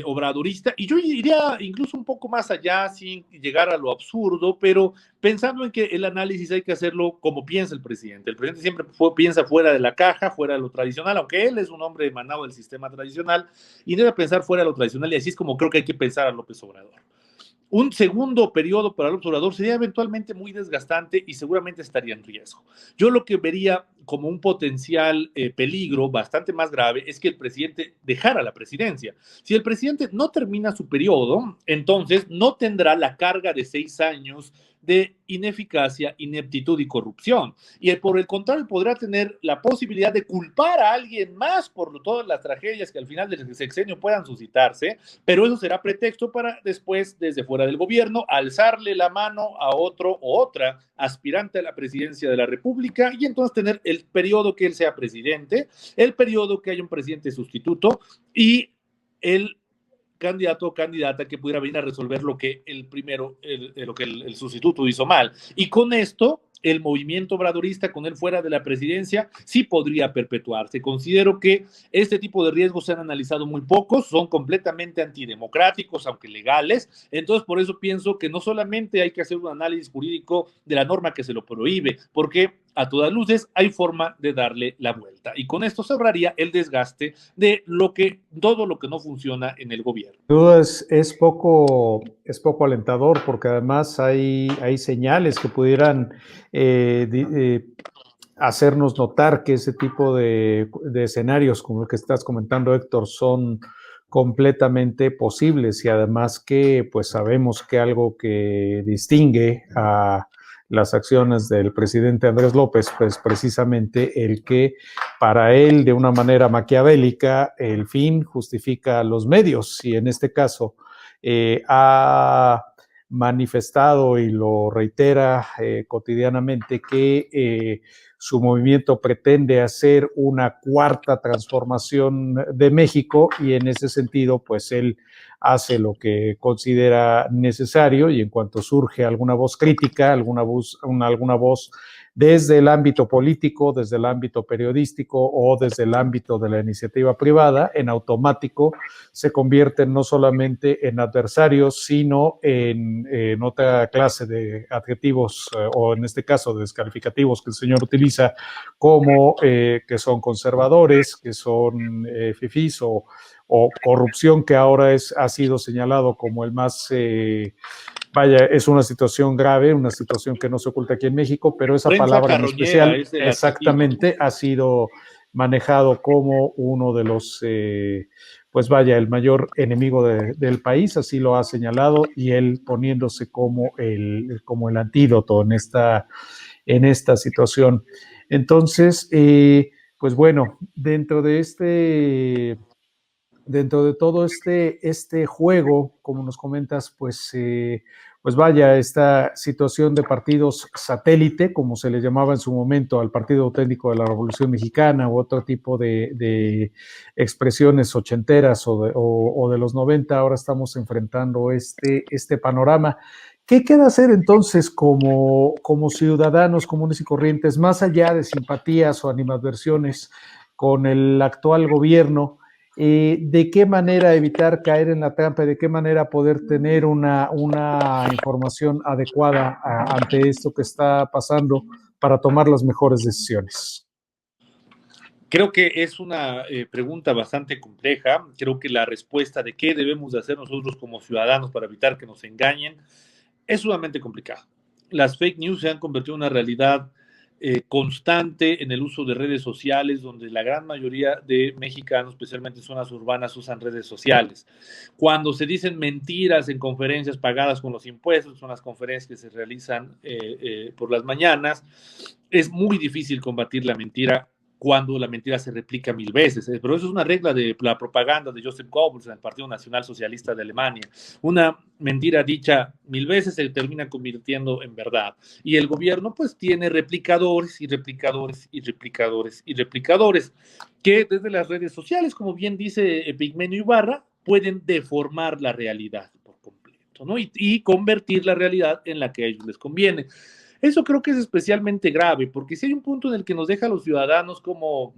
obradorista, y yo iría incluso un poco más allá sin llegar a lo absurdo, pero pensando en que el análisis hay que hacerlo como piensa el presidente. El presidente siempre piensa fuera de la caja, fuera de lo tradicional, aunque él es un hombre emanado del sistema tradicional y debe pensar fuera de lo tradicional, y así es como creo que hay que pensar a López Obrador. Un segundo periodo para el observador sería eventualmente muy desgastante y seguramente estaría en riesgo. Yo lo que vería como un potencial peligro bastante más grave es que el presidente dejara la presidencia. Si el presidente no termina su periodo, entonces no tendrá la carga de 6 años de ineficacia, ineptitud y corrupción. Y por el contrario, podrá tener la posibilidad de culpar a alguien más por todas las tragedias que al final del sexenio puedan suscitarse, pero eso será pretexto para después, desde fuera del gobierno, alzarle la mano a otro o otra aspirante a la presidencia de la República y entonces tener el periodo que él sea presidente, el periodo que haya un presidente sustituto y el candidato o candidata que pudiera venir a resolver lo que el primero, lo que el sustituto hizo mal. Y con esto, el movimiento obradorista con él fuera de la presidencia sí podría perpetuarse. Considero que este tipo de riesgos se han analizado muy pocos, son completamente antidemocráticos, aunque legales. Entonces, por eso pienso que no solamente hay que hacer un análisis jurídico de la norma que se lo prohíbe, porque a todas luces hay forma de darle la vuelta. Y con esto se ahorraría el desgaste de todo lo que no funciona en el gobierno. Es poco alentador porque además hay señales que pudieran hacernos notar que ese tipo de escenarios como el que estás comentando, Héctor, son completamente posibles y además que pues sabemos que algo que distingue a las acciones del presidente Andrés López, pues precisamente el que para él de una manera maquiavélica el fin justifica los medios y en este caso ha manifestado y lo reitera cotidianamente que su movimiento pretende hacer una cuarta transformación de México y en ese sentido pues él hace lo que considera necesario y en cuanto surge alguna voz crítica, alguna voz desde el ámbito político, desde el ámbito periodístico o desde el ámbito de la iniciativa privada, en automático se convierten no solamente en adversarios, sino en otra clase de adjetivos o en este caso de descalificativos que el señor utiliza como que son conservadores, que son fifís o corrupción, que ahora ha sido señalado como el más... vaya, es una situación grave, una situación que no se oculta aquí en México, pero esa Prensa palabra en especial exactamente ha sido manejado como uno de los, pues vaya, el mayor enemigo del país, así lo ha señalado, y él poniéndose como el antídoto en esta situación. Entonces, pues bueno, dentro de todo este juego, como nos comentas, pues vaya, esta situación de partidos satélite, como se le llamaba en su momento al Partido Auténtico de la Revolución Mexicana u otro tipo de expresiones ochenteras o de los 90, ahora estamos enfrentando este panorama. ¿Qué queda hacer entonces como ciudadanos comunes y corrientes, más allá de simpatías o animadversiones con el actual gobierno? ¿De qué manera evitar caer en la trampa? ¿De qué manera poder tener una información adecuada ante esto que está pasando para tomar las mejores decisiones? Creo que es una pregunta bastante compleja. Creo que la respuesta de qué debemos de hacer nosotros como ciudadanos para evitar que nos engañen es sumamente complicada. Las fake news se han convertido en una realidad constante en el uso de redes sociales, donde la gran mayoría de mexicanos, especialmente en zonas urbanas, usan redes sociales. Cuando se dicen mentiras en conferencias pagadas con los impuestos, son las conferencias que se realizan por las mañanas, es muy difícil combatir la mentira cuando la mentira se replica 1000 veces. Pero eso es una regla de la propaganda de Joseph Goebbels en el Partido Nacional Socialista de Alemania. Una mentira dicha 1000 veces se termina convirtiendo en verdad. Y el gobierno pues tiene replicadores y replicadores y replicadores y replicadores que desde las redes sociales, como bien dice Pigmenio Ibarra, pueden deformar la realidad por completo, ¿no? Y convertir la realidad en la que a ellos les conviene. Eso creo que es especialmente grave, porque si hay un punto en el que nos deja a los ciudadanos como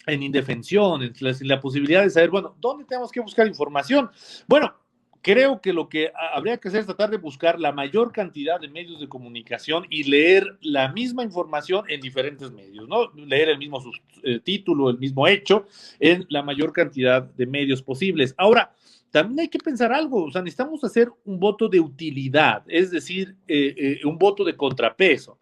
en indefensión, en la posibilidad de saber, bueno, ¿dónde tenemos que buscar información? Bueno, creo que lo que habría que hacer es tratar de buscar la mayor cantidad de medios de comunicación y leer la misma información en diferentes medios, ¿no? Leer el mismo título, el mismo hecho, en la mayor cantidad de medios posibles. Ahora, también hay que pensar algo, o sea, necesitamos hacer un voto de utilidad, es decir, un voto de contrapeso,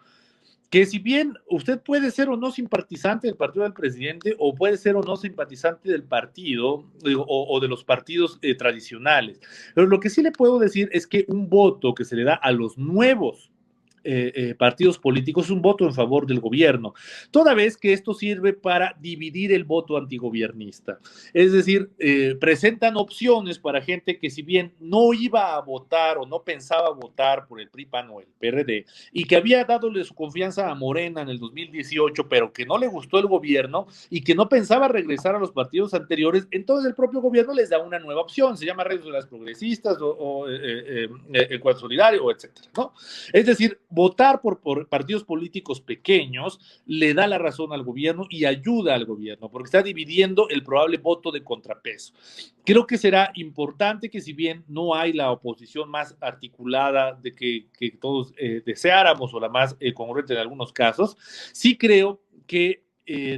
que si bien usted puede ser o no simpatizante del partido del presidente o puede ser o no simpatizante del partido o de los partidos tradicionales, pero lo que sí le puedo decir es que un voto que se le da a los nuevos partidos políticos es un voto en favor del gobierno, toda vez que esto sirve para dividir el voto antigobiernista. Es decir, presentan opciones para gente que si bien no iba a votar o no pensaba votar por el PRI, PAN o el PRD, y que había dadole su confianza a Morena en el 2018, pero que no le gustó el gobierno y que no pensaba regresar a los partidos anteriores, entonces el propio gobierno les da una nueva opción, se llama Redes Sociales Progresistas o Encuentro Solidario, etcétera, ¿no? Es decir, votar por partidos políticos pequeños le da la razón al gobierno y ayuda al gobierno, porque está dividiendo el probable voto de contrapeso. Creo que será importante que si bien no hay la oposición más articulada de que todos deseáramos o la más congruente en algunos casos, sí creo que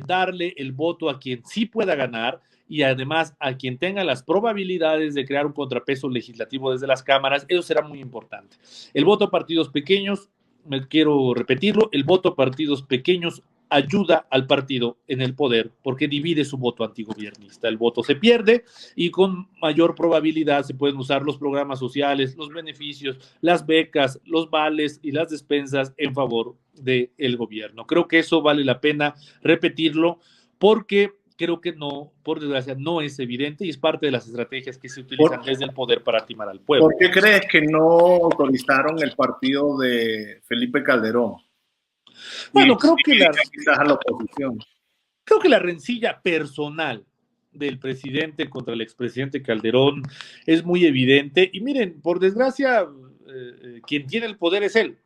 darle el voto a quien sí pueda ganar y además a quien tenga las probabilidades de crear un contrapeso legislativo desde las cámaras, eso será muy importante. El voto a partidos pequeños, quiero repetirlo, el voto a partidos pequeños ayuda al partido en el poder porque divide su voto antigobiernista. El voto se pierde y con mayor probabilidad se pueden usar los programas sociales, los beneficios, las becas, los vales y las despensas en favor del gobierno. Creo que eso vale la pena repetirlo porque creo que no, por desgracia, no es evidente y es parte de las estrategias que se utilizan desde el poder para timar al pueblo. ¿Por qué crees que no autorizaron el partido de Felipe Calderón? Bueno, creo que quizás a la oposición. Creo que la rencilla personal del presidente contra el expresidente Calderón es muy evidente. Y miren, por desgracia, quien tiene el poder es él.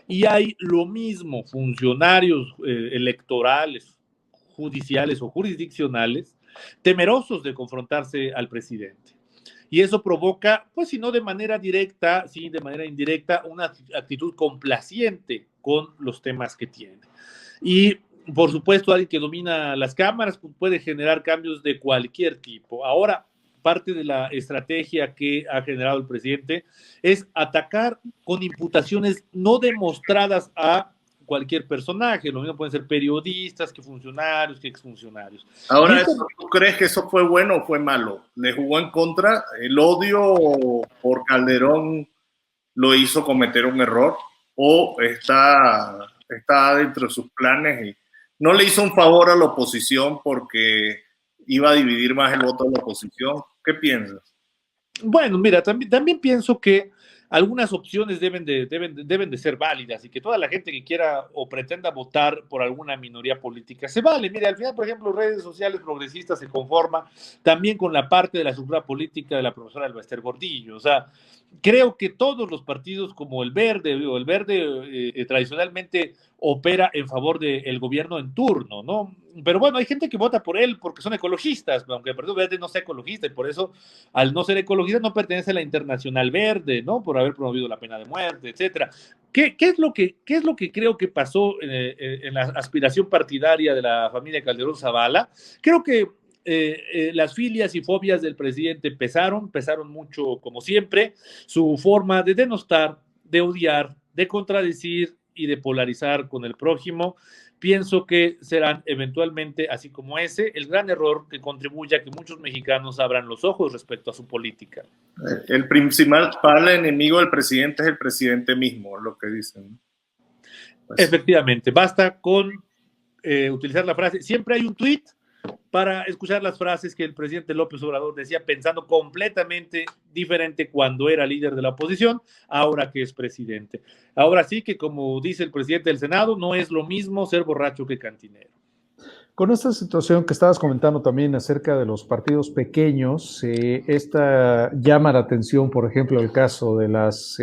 Y hay lo mismo, funcionarios electorales, judiciales o jurisdiccionales, temerosos de confrontarse al presidente. Y eso provoca, pues si no de manera directa, sí de manera indirecta, una actitud complaciente con los temas que tiene. Y por supuesto, alguien que domina las cámaras puede generar cambios de cualquier tipo. Ahora, parte de la estrategia que ha generado el presidente es atacar con imputaciones no demostradas a cualquier personaje. Lo mismo pueden ser periodistas, que funcionarios, que exfuncionarios. Ahora, ¿tú crees que eso fue bueno o fue malo? ¿Le jugó en contra? ¿El odio por Calderón lo hizo cometer un error? ¿O está dentro de sus planes y no le hizo un favor a la oposición porque iba a dividir más el voto de la oposición? ¿Qué piensas? Bueno, mira, también pienso que algunas opciones deben de ser válidas y que toda la gente que quiera o pretenda votar por alguna minoría política se vale. Mira, al final, por ejemplo, redes sociales progresistas se conforma también con la parte de la estructura política de la profesora Elbester Gordillo. O sea, creo que todos los partidos como el Verde tradicionalmente opera en favor del gobierno en turno, ¿no? Pero bueno, hay gente que vota por él porque son ecologistas, aunque el Partido Verde no sea ecologista y por eso, al no ser ecologista, no pertenece a la Internacional Verde, ¿no? Por haber promovido la pena de muerte, etcétera. ¿Qué es lo que creo que pasó en la aspiración partidaria de la familia Calderón Zavala? Creo que las filias y fobias del presidente pesaron mucho como siempre, su forma de denostar, de odiar, de contradecir y de polarizar con el prójimo, pienso que serán eventualmente, así como ese, el gran error que contribuye a que muchos mexicanos abran los ojos respecto a su política. El principal enemigo del presidente es el presidente mismo, lo que dicen. Pues, efectivamente, basta con utilizar la frase, siempre hay un tuit para escuchar las frases que el presidente López Obrador decía pensando completamente diferente cuando era líder de la oposición, ahora que es presidente. Ahora sí que, como dice el presidente del Senado, no es lo mismo ser borracho que cantinero. Con esta situación que estabas comentando también acerca de los partidos pequeños, esta llama la atención, por ejemplo, el caso de las,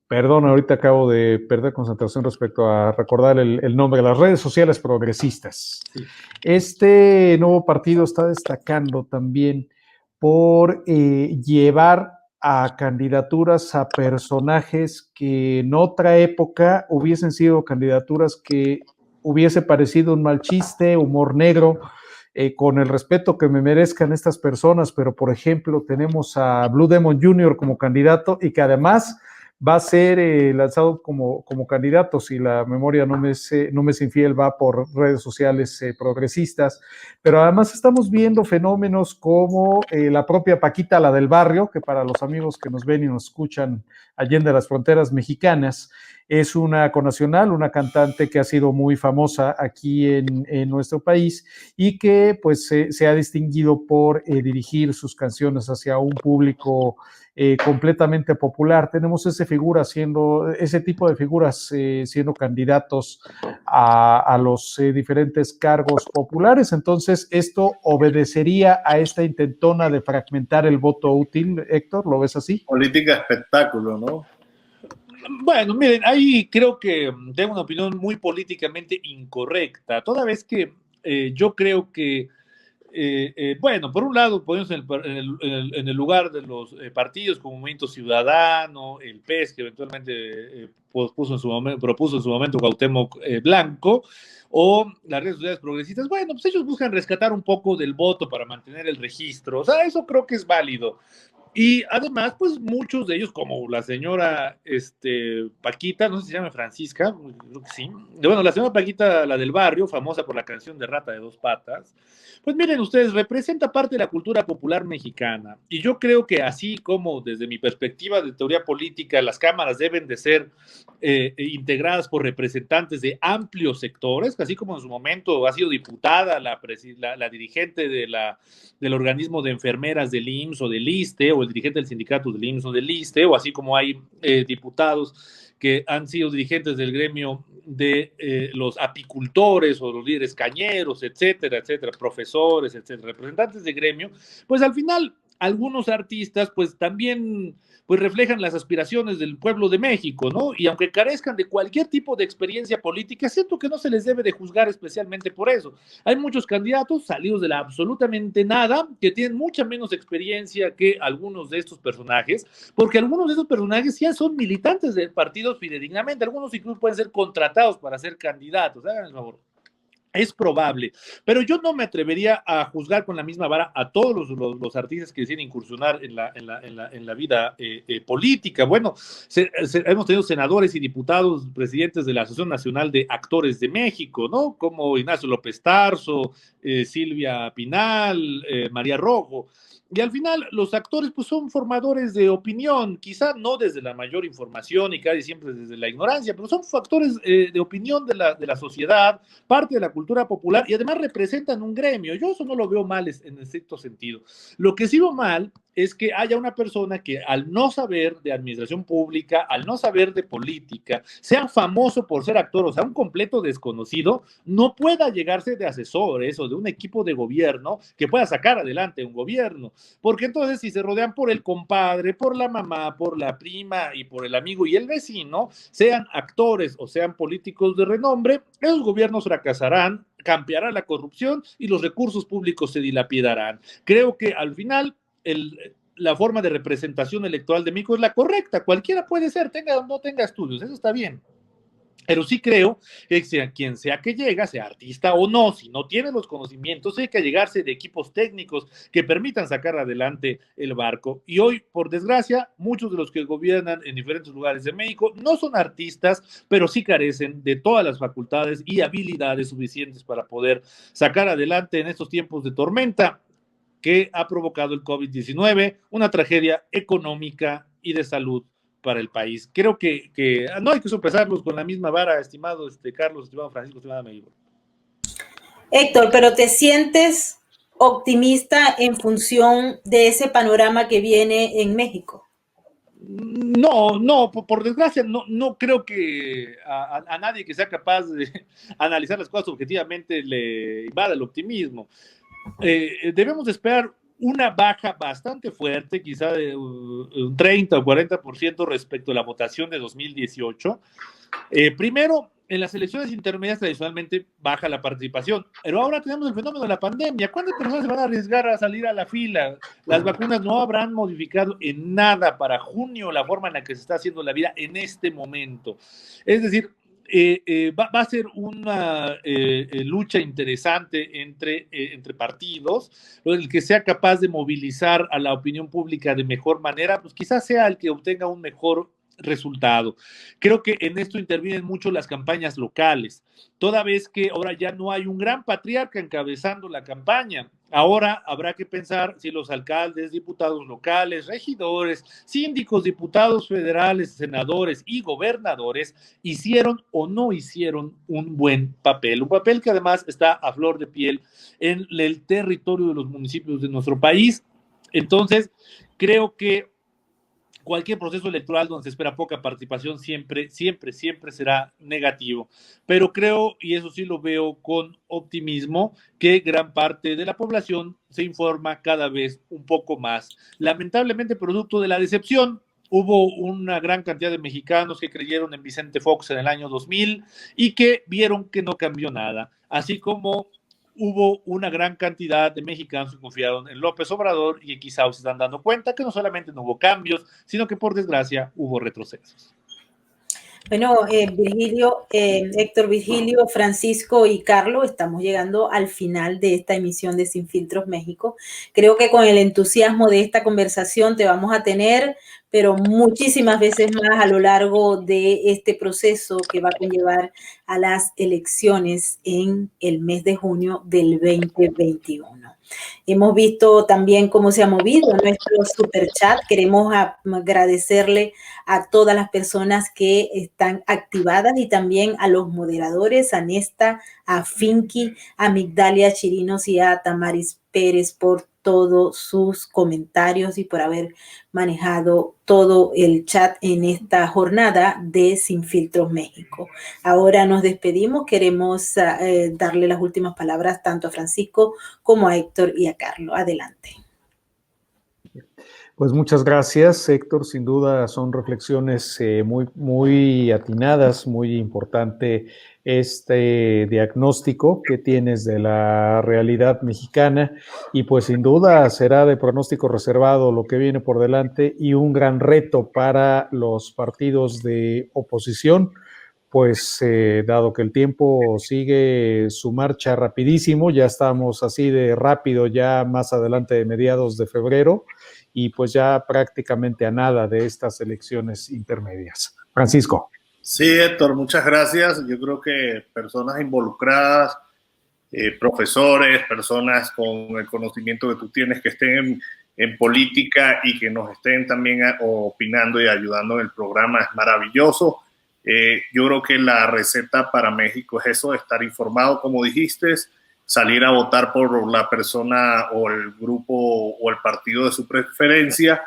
perdón, ahorita acabo de perder concentración respecto a recordar el nombre de las redes sociales progresistas. Sí. Este nuevo partido está destacando también por llevar a candidaturas a personajes que en otra época hubiesen sido candidaturas que hubiese parecido un mal chiste, humor negro, con el respeto que me merezcan estas personas, pero por ejemplo tenemos a Blue Demon Jr. como candidato y que además va a ser lanzado como candidato, si la memoria no me es infiel, va por redes sociales progresistas, pero además estamos viendo fenómenos como la propia Paquita, la del barrio, que para los amigos que nos ven y nos escuchan allende las fronteras mexicanas, es una connacional, una cantante que ha sido muy famosa aquí en nuestro país y que pues se ha distinguido por dirigir sus canciones hacia un público completamente popular. Tenemos ese tipo de figuras siendo candidatos a los diferentes cargos populares. Entonces, esto obedecería a esta intentona de fragmentar el voto útil, Héctor, ¿lo ves así? Política espectáculo, ¿no? Bueno, miren, ahí creo que tengo una opinión muy políticamente incorrecta, toda vez que yo creo que bueno, por un lado, ponemos en el lugar de los partidos como Movimiento Ciudadano, el PES, que eventualmente propuso en su momento Cuauhtémoc Blanco, o las redes sociales progresistas. Bueno, pues ellos buscan rescatar un poco del voto para mantener el registro. O sea, eso creo que es válido. Y además, pues muchos de ellos, como la señora Paquita, no sé si se llama Francisca, creo que sí. Bueno, la señora Paquita, la del barrio, famosa por la canción de Rata de Dos Patas, pues miren ustedes, representa parte de la cultura popular mexicana. Y yo creo que así como desde mi perspectiva de teoría política, las cámaras deben de ser integradas por representantes de amplios sectores, así como en su momento ha sido diputada la dirigente del organismo de enfermeras del IMSS o del ISSSTE, o el dirigente del sindicato del IMSS o del ISSSTE, o así como hay diputados que han sido dirigentes del gremio de los apicultores o los líderes cañeros, etcétera, etcétera, profesores, etcétera, representantes de gremio, pues al final algunos artistas pues también pues reflejan las aspiraciones del pueblo de México, ¿no? Y aunque carezcan de cualquier tipo de experiencia política, siento que no se les debe de juzgar especialmente por eso. Hay muchos candidatos salidos de la absolutamente nada que tienen mucha menos experiencia que algunos de estos personajes, porque algunos de estos personajes ya son militantes del partido fidedignamente, algunos incluso pueden ser contratados para ser candidatos, hagan el favor. Es probable, pero yo no me atrevería a juzgar con la misma vara a todos los artistas que deciden incursionar en la vida política. Bueno, hemos tenido senadores y diputados, presidentes de la Asociación Nacional de Actores de México, ¿no? Como Ignacio López Tarso, Silvia Pinal, María Rojo. Y al final los actores pues son formadores de opinión, quizá no desde la mayor información y casi siempre desde la ignorancia, pero son factores de opinión de la sociedad, parte de la cultura popular y además representan un gremio. Yo eso no lo veo mal en estricto sentido. Lo que sí veo mal es que haya una persona que al no saber de administración pública, al no saber de política, sea famoso por ser actor, o sea, un completo desconocido, no pueda llegarse de asesores o de un equipo de gobierno que pueda sacar adelante un gobierno. Porque entonces si se rodean por el compadre, por la mamá, por la prima y por el amigo y el vecino, sean actores o sean políticos de renombre, esos gobiernos fracasarán, campeará la corrupción y los recursos públicos se dilapidarán. Creo que al final la forma de representación electoral de México es la correcta. Cualquiera puede ser, tenga o no tenga estudios, eso está bien. Pero sí creo que sea quien sea que llega, sea artista o no, si no tiene los conocimientos, hay que allegarse de equipos técnicos que permitan sacar adelante el barco. Y hoy, por desgracia, muchos de los que gobiernan en diferentes lugares de México no son artistas, pero sí carecen de todas las facultades y habilidades suficientes para poder sacar adelante en estos tiempos de tormenta que ha provocado el COVID-19, una tragedia económica y de salud para el país. Creo que no hay que sopesarlos con la misma vara, estimado Carlos, estimado Francisco, estimada Meibor. Héctor, pero ¿te sientes optimista en función de ese panorama que viene en México? No, por desgracia, no creo que a nadie que sea capaz de analizar las cosas objetivamente le invada el optimismo. Debemos esperar una baja bastante fuerte, quizá de un 30 o 40% respecto a la votación de 2018. Primero, en las elecciones intermedias tradicionalmente baja la participación, pero ahora tenemos el fenómeno de la pandemia. ¿Cuántas personas se van a arriesgar a salir a la fila? Las vacunas no habrán modificado en nada para junio la forma en la que se está haciendo la vida en este momento. Es decir, va a ser una lucha interesante entre partidos, el que sea capaz de movilizar a la opinión pública de mejor manera, pues quizás sea el que obtenga un mejor resultado. Creo que en esto intervienen mucho las campañas locales, toda vez que ahora ya no hay un gran patriarca encabezando la campaña. Ahora habrá que pensar si los alcaldes, diputados locales, regidores, síndicos, diputados federales, senadores y gobernadores hicieron o no hicieron un buen papel. Un papel que además está a flor de piel en el territorio de los municipios de nuestro país. Entonces, creo que cualquier proceso electoral donde se espera poca participación siempre será negativo. Pero creo, y eso sí lo veo con optimismo, que gran parte de la población se informa cada vez un poco más. Lamentablemente, producto de la decepción, hubo una gran cantidad de mexicanos que creyeron en Vicente Fox en el año 2000 y que vieron que no cambió nada, así como hubo una gran cantidad de mexicanos que confiaron en López Obrador y que quizá se están dando cuenta que no solamente no hubo cambios, sino que por desgracia hubo retrocesos. Bueno, Virgilio, Héctor, Virgilio, Francisco y Carlos, estamos llegando al final de esta emisión de Sin Filtros México. Creo que con el entusiasmo de esta conversación te vamos a tener, pero muchísimas veces más a lo largo de este proceso que va a conllevar a las elecciones en el mes de junio del 2021. Hemos visto también cómo se ha movido nuestro super chat. Queremos agradecerle a todas las personas que están activadas y también a los moderadores, a Nesta, a Finky, a Migdalia Chirinos y a Tamaris Pérez por todos sus comentarios y por haber manejado todo el chat en esta jornada de Sin Filtros México. Ahora nos despedimos, queremos darle las últimas palabras tanto a Francisco como a Héctor y a Carlos. Adelante. Pues muchas gracias, Héctor. Sin duda son reflexiones muy atinadas, muy importante este diagnóstico que tienes de la realidad mexicana y pues sin duda será de pronóstico reservado lo que viene por delante y un gran reto para los partidos de oposición, pues dado que el tiempo sigue su marcha rapidísimo, ya estamos así de rápido ya más adelante de mediados de febrero, y pues ya prácticamente a nada de estas elecciones intermedias. Francisco. Sí, Héctor, muchas gracias. Yo creo que personas involucradas, profesores, personas con el conocimiento que tú tienes que estén en política y que nos estén también opinando y ayudando en el programa es maravilloso. Yo creo que la receta para México es eso, estar informado, como dijiste, salir a votar por la persona o el grupo o el partido de su preferencia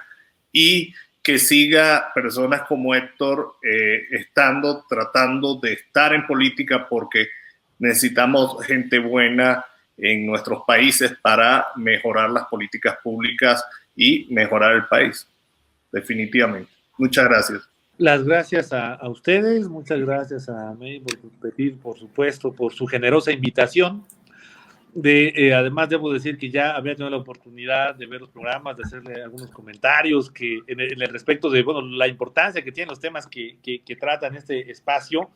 y que siga personas como Héctor tratando de estar en política porque necesitamos gente buena en nuestros países para mejorar las políticas públicas y mejorar el país, definitivamente. Muchas gracias. Las gracias a ustedes, muchas gracias a May por pedir, por supuesto, por su generosa invitación. Además, debo decir que ya había tenido la oportunidad de ver los programas, de hacerle algunos comentarios que en el respecto de la importancia que tienen los temas que tratan este espacio.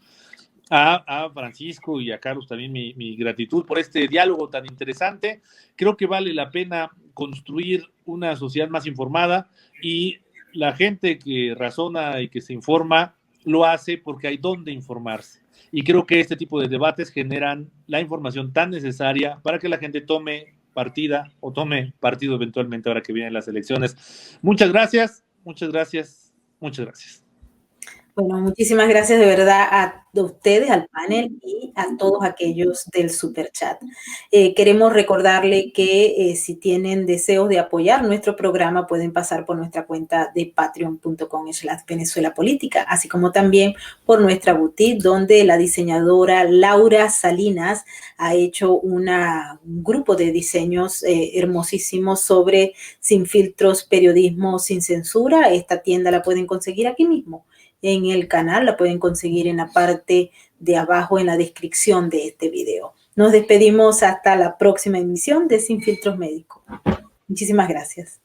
A Francisco y a Carlos también mi gratitud por este diálogo tan interesante. Creo que vale la pena construir una sociedad más informada, y la gente que razona y que se informa lo hace porque hay donde informarse. Y creo que este tipo de debates generan la información tan necesaria para que la gente tome partida o tome partido eventualmente ahora que vienen las elecciones. Muchas gracias, muchas gracias, muchas gracias. Bueno, muchísimas gracias de verdad a ustedes, al panel y a todos aquellos del Super Chat. Queremos recordarle que si tienen deseos de apoyar nuestro programa, pueden pasar por nuestra cuenta de patreon.com/Venezuela Política, así como también por nuestra boutique, donde la diseñadora Laura Salinas ha hecho un grupo de diseños hermosísimos sobre Sin Filtros, periodismo sin censura. Esta tienda la pueden conseguir aquí mismo en el canal, la pueden conseguir en la parte de abajo en la descripción de este video. Nos despedimos hasta la próxima emisión de Sin Filtros Médicos. Muchísimas gracias.